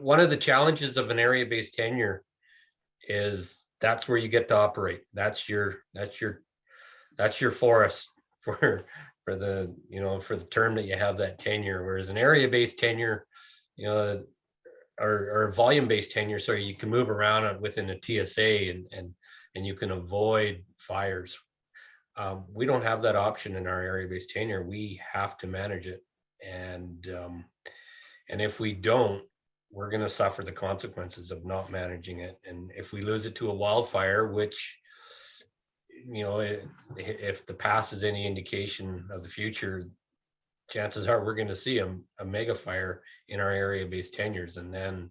one of the challenges of an area-based tenure is that's where you get to operate. That's your forest for the, you know, for the term that you have that tenure. Whereas an area-based tenure, you know, or volume-based tenure, so you can move around within a TSA and you can avoid fires. We don't have that option in our area-based tenure. We have to manage it, and if we don't, we're going to suffer the consequences of not managing it. And if we lose it to a wildfire, which, you know, if the past is any indication of the future, chances are we're going to see a mega fire in our area-based tenures, and then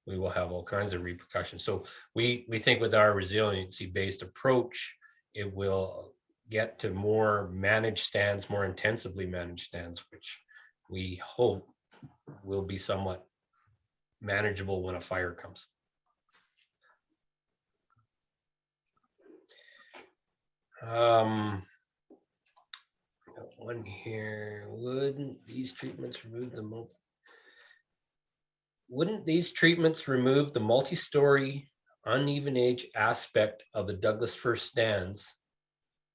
we will have all kinds of repercussions. So we think with our resiliency-based approach, it will get to more managed stands, more intensively managed stands, which we hope will be somewhat manageable when a fire comes. One here, wouldn't these treatments remove the multi-story uneven age aspect of the Douglas-fir stands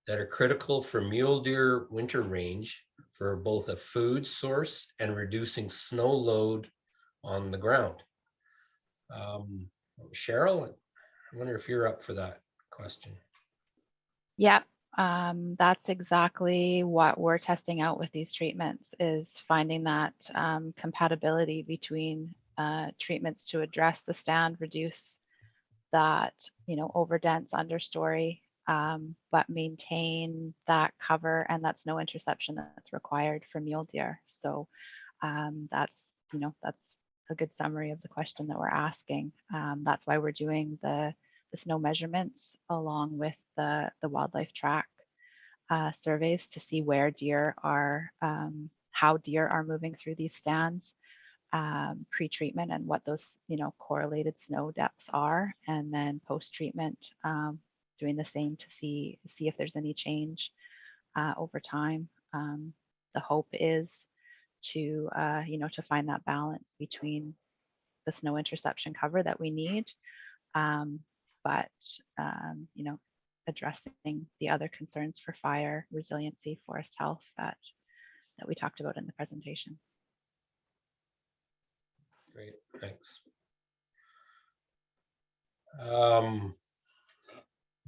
that are critical for mule deer winter range for both a food source and reducing snow load on the ground? Cheryl, I wonder if you're up for that question. Yeah, that's exactly what we're testing out with these treatments, is finding that compatibility between treatments to address the stand, reduce that, you know, overdense understory, but maintain that cover and that snow interception that's required for mule deer. So that's, you know, that's a good summary of the question that we're asking. That's why we're doing the snow measurements along with the wildlife track surveys to see where deer are, how deer are moving through these stands pre-treatment, and what those, you know, correlated snow depths are, and then post-treatment doing the same to see if there's any change over time. The hope is to you know, to find that balance between the snow interception cover that we need, but you know, addressing the other concerns for fire resiliency, forest health that we talked about in the presentation. Great, thanks.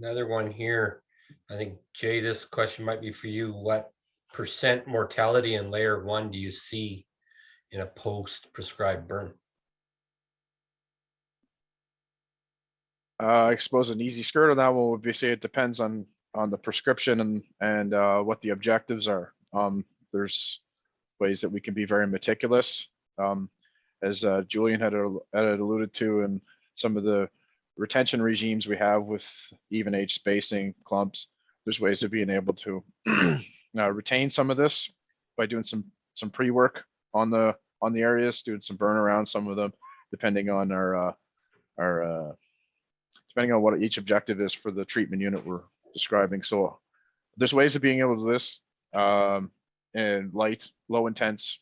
Another one here. I think, Jay, this question might be for you. What % mortality in layer 1 do you see in a post-prescribed burn? I suppose an easy skirt on that one would be say it depends on the prescription and what the objectives are. There's ways that we can be very meticulous, as Julian had alluded to, and some of the retention regimes we have with even age spacing, clumps. There's ways of being able to retain some of this by doing some pre-work on the areas, doing some burn around some of them, depending on depending on what each objective is for the treatment unit we're describing. So there's ways of being able to do this, and light, low intense,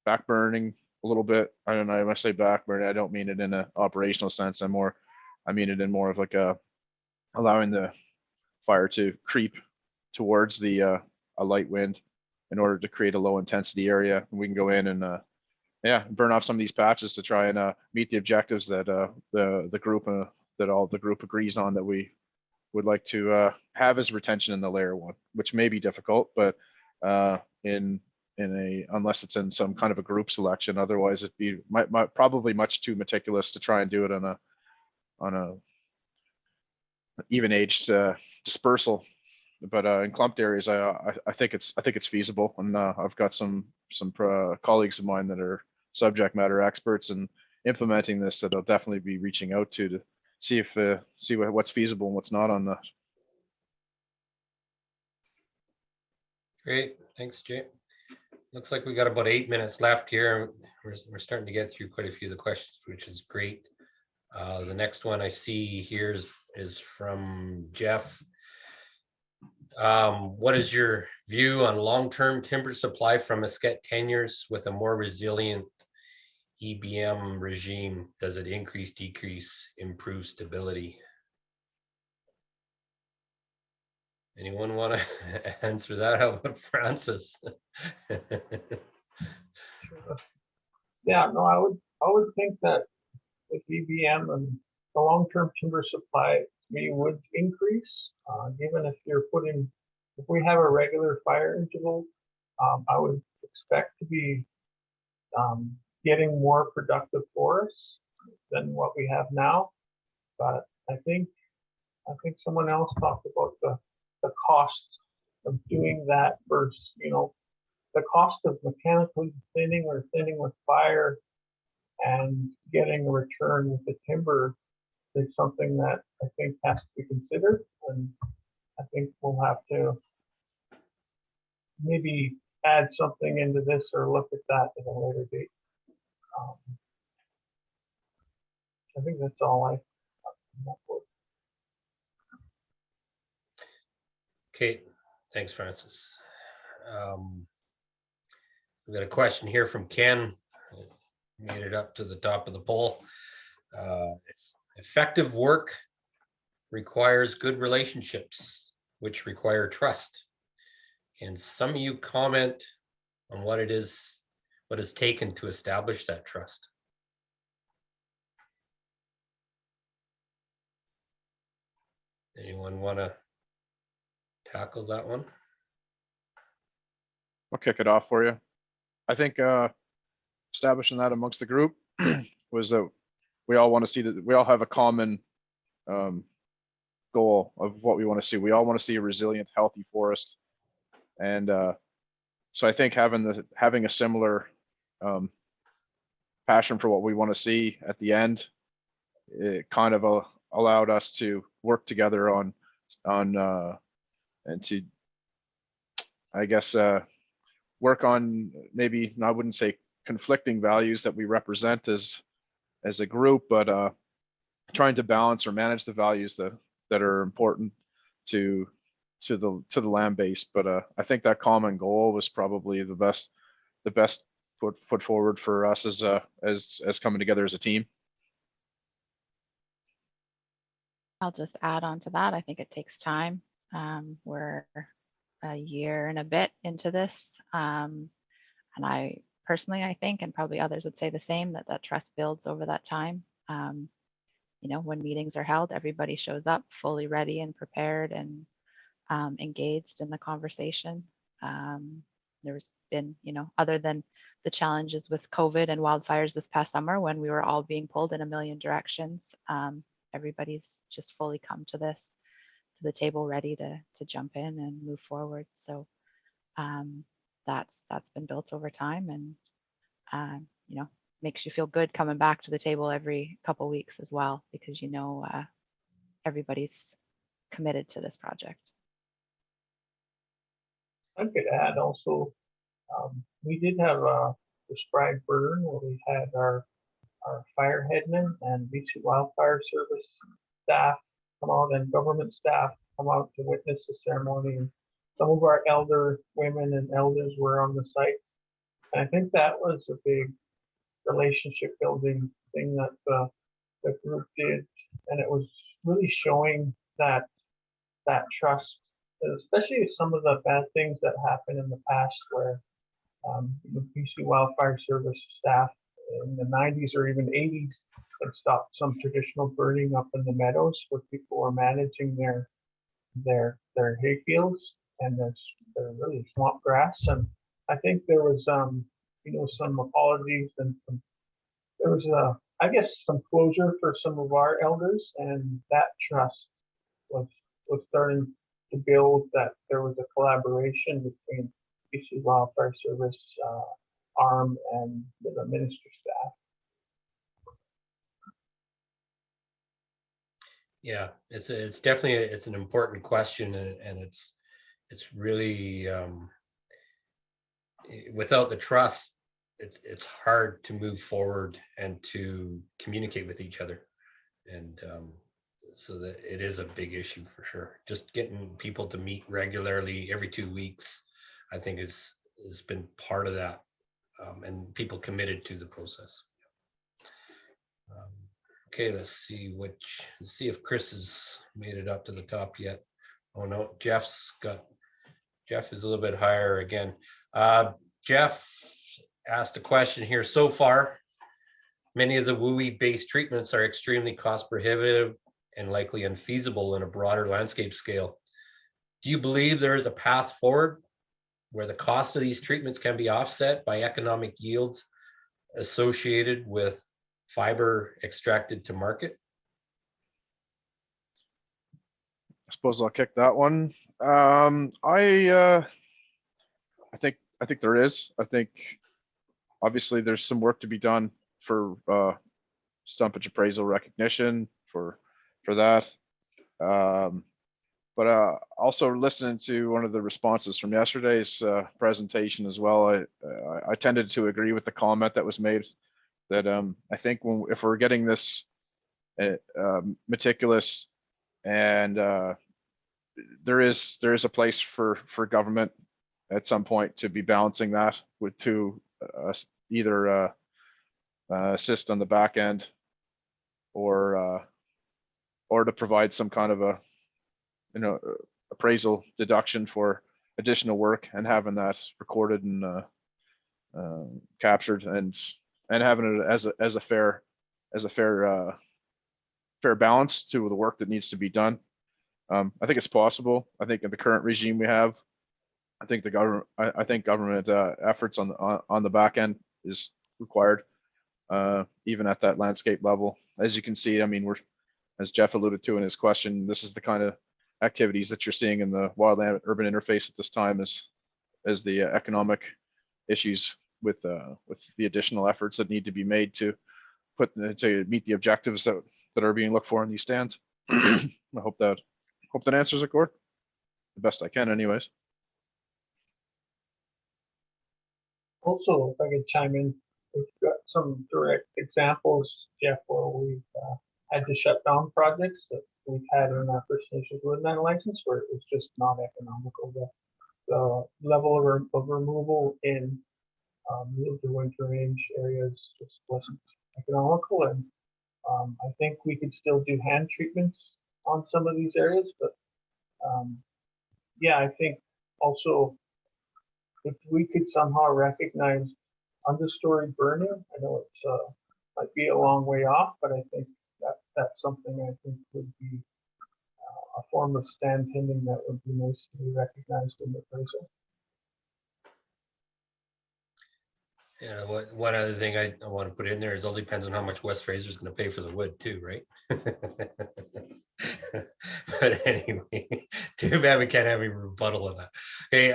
back burning a little bit. I don't know, when I say back burning, I don't mean it in an operational sense. I mean it in more of like allowing the fire to creep towards the a light wind in order to create a low intensity area. And we can go in and burn off some of these patches to try and meet the objectives that the group agrees on, that we would like to have as retention in the layer 1, which may be difficult, but unless it's in some kind of a group selection, otherwise it'd be probably much too meticulous to try and do it on a even aged dispersal. But in clumped areas, I think it's feasible, and I've got some colleagues of mine that are subject matter experts in implementing this that I'll definitely be reaching out to see what's feasible and what's not on that. Great, thanks, Jay. Looks like we got about 8 minutes left here. We're starting to get through quite a few of the questions, which is great. The next one I see here is from Jeff. What is your view on long-term timber supply from Esk'etemc tenures with a more resilient EBM regime, does it increase, decrease, improve stability? Anyone want to answer that? How about Francis? Yeah, no, I would think that with EBM and the long-term timber supply, to me, would increase, given if we have a regular fire interval, I would expect to be getting more productive forests than what we have now. But I think someone else talked about the cost of doing that versus, the cost of mechanically thinning or thinning with fire and getting a return with the timber is something that I think has to be considered. And I think we'll have to maybe add something into this or look at that at a later date. I think that's all I. Okay, thanks, Francis. We've got a question here from Ken. Made it up to the top of the poll. Effective work requires good relationships, which require trust. Can some of you comment on what is taken to establish that trust? Anyone want to tackle that one? I'll kick it off for you. I think establishing that amongst the group was that we all want to see that we all have a common goal of what we want to see. We all want to see a resilient, healthy forest, and so I think having a similar passion for what we want to see at the end, it kind of allowed us to work together on and to, I guess, work on maybe, I wouldn't say conflicting values that we represent as a group, but trying to balance or manage the values that are important to the land base. But I think that common goal was probably the best put forward for us as coming together as a team. I'll just add on to that. I think it takes time. We're a year and a bit into this. And I personally, I think, and probably others would say the same, that trust builds over that time. When meetings are held, everybody shows up fully ready and prepared and engaged in the conversation. There's been, other than the challenges with COVID and wildfires this past summer when we were all being pulled in a million directions, everybody's just fully come to the table ready to jump in and move forward. So that's been built over time, and makes you feel good coming back to the table every couple weeks as well, because everybody's committed to this project. I could add also, we did have a prescribed burn where we had our fire headmen and BC Wildfire Service staff come out and government staff come out to witness the ceremony. And some of our elder women and elders were on the site. And I think that was a big relationship building thing that the group did. And it was really showing that trust, especially some of the bad things that happened in the past where the BC Wildfire Service staff in the 90s or even 80s had stopped some traditional burning up in the meadows where people were managing their hay fields and their really swamp grass. And I think there was some apologies and there was I guess some closure for some of our elders, and that trust was starting to build, that there was a collaboration between BC Wildfire Service arm and the ministry staff. Yeah, it's definitely an important question, and it's really without the trust, it's hard to move forward and to communicate with each other, and so that it is a big issue for sure. Just getting people to meet regularly every 2 weeks, I think has been part of that, and people committed to the process. Okay, let's see if Chris has made it up to the top yet. Oh no, Jeff is a little bit higher again. Jeff asked a question here. So far, many of the WUI-based treatments are extremely cost prohibitive and likely unfeasible in a broader landscape scale. Do you believe there is a path forward where the cost of these treatments can be offset by economic yields associated with fiber extracted to market? I suppose I'll kick that one. I think there is. I think obviously there's some work to be done for stumpage appraisal recognition for that. But also listening to one of the responses from yesterday's presentation as well, I tended to agree with the comment that was made that I think if we're getting this meticulous, and there is a place for government at some point to be balancing that with either assist on the back end or to provide some kind of a appraisal deduction for additional work, and having that recorded and captured and having it as a fair balance to the work that needs to be done. I think it's possible. I think in the current regime we have, I think government efforts on the back end is required, even at that landscape level. As you can see, I mean, as Jeff alluded to in his question, this is the kind of activities that you're seeing in the wildland urban interface at this time, as the economic issues with the additional efforts that need to be made to meet the objectives that are being looked for in these stands. I hope that answers it, Gord, the best I can anyways. Also, if I could chime in, we've got some direct examples, Jeff, where we've had to shut down projects that we've had in our First Nations woodland license where it was just not economical. The level of removal in the winter range areas just wasn't economical, and I think we could still do hand treatments on some of these areas, but yeah, I think also if we could somehow recognize understory burning, I know it's might be a long way off, but I think that's something I think would be a form of stand tending that would be nice to be recognized in the appraisal. Yeah, one other thing I want to put in there is it all depends on how much West Fraser's going to pay for the wood too, right? But anyway, too bad we can't have a rebuttal of that. Okay,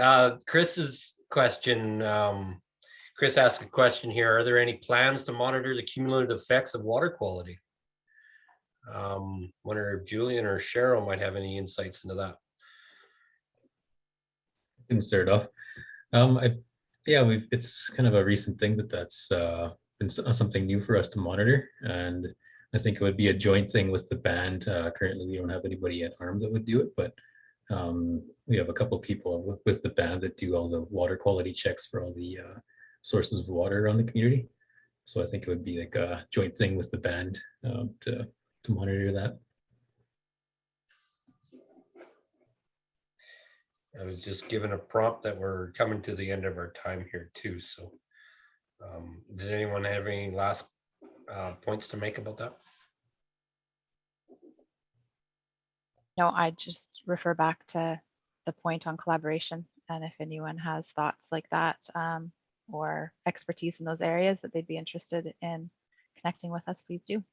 Chris's question. Chris asked a question here. Are there any plans to monitor the cumulative effects of water quality? Wonder if Julian or Cheryl might have any insights into that. I can start off. It's kind of a recent thing that's been something new for us to monitor, and I think it would be a joint thing with the band. Currently, we don't have anybody at ARM that would do it, but we have a couple people with the band that do all the water quality checks for all the sources of water around the community. So I think it would be like a joint thing with the band to monitor that. I was just given a prompt that we're coming to the end of our time here too. So does anyone have any last points to make about that? No, I just refer back to the point on collaboration. And if anyone has thoughts like that or expertise in those areas that they'd be interested in connecting with us, please do.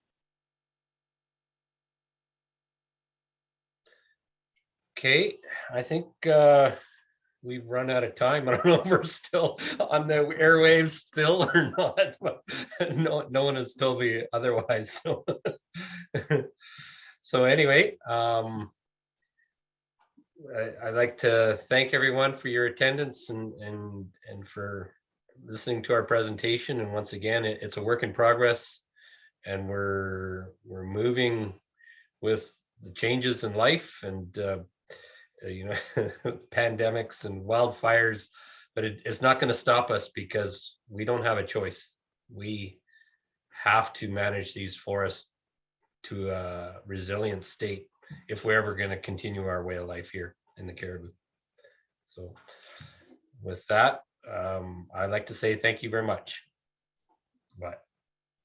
Okay, I think we've run out of time. I don't know if we're still on the airwaves still or not, but no one has told me otherwise. So, so anyway, I'd like to thank everyone for your attendance and for listening to our presentation. And once again, it's a work in progress, and we're moving with the changes in life and pandemics and wildfires, but it's not going to stop us because we don't have a choice. We have to manage these forests to a resilient state if we're ever going to continue our way of life here in the Cariboo. So with that, I'd like to say thank you very much. Bye.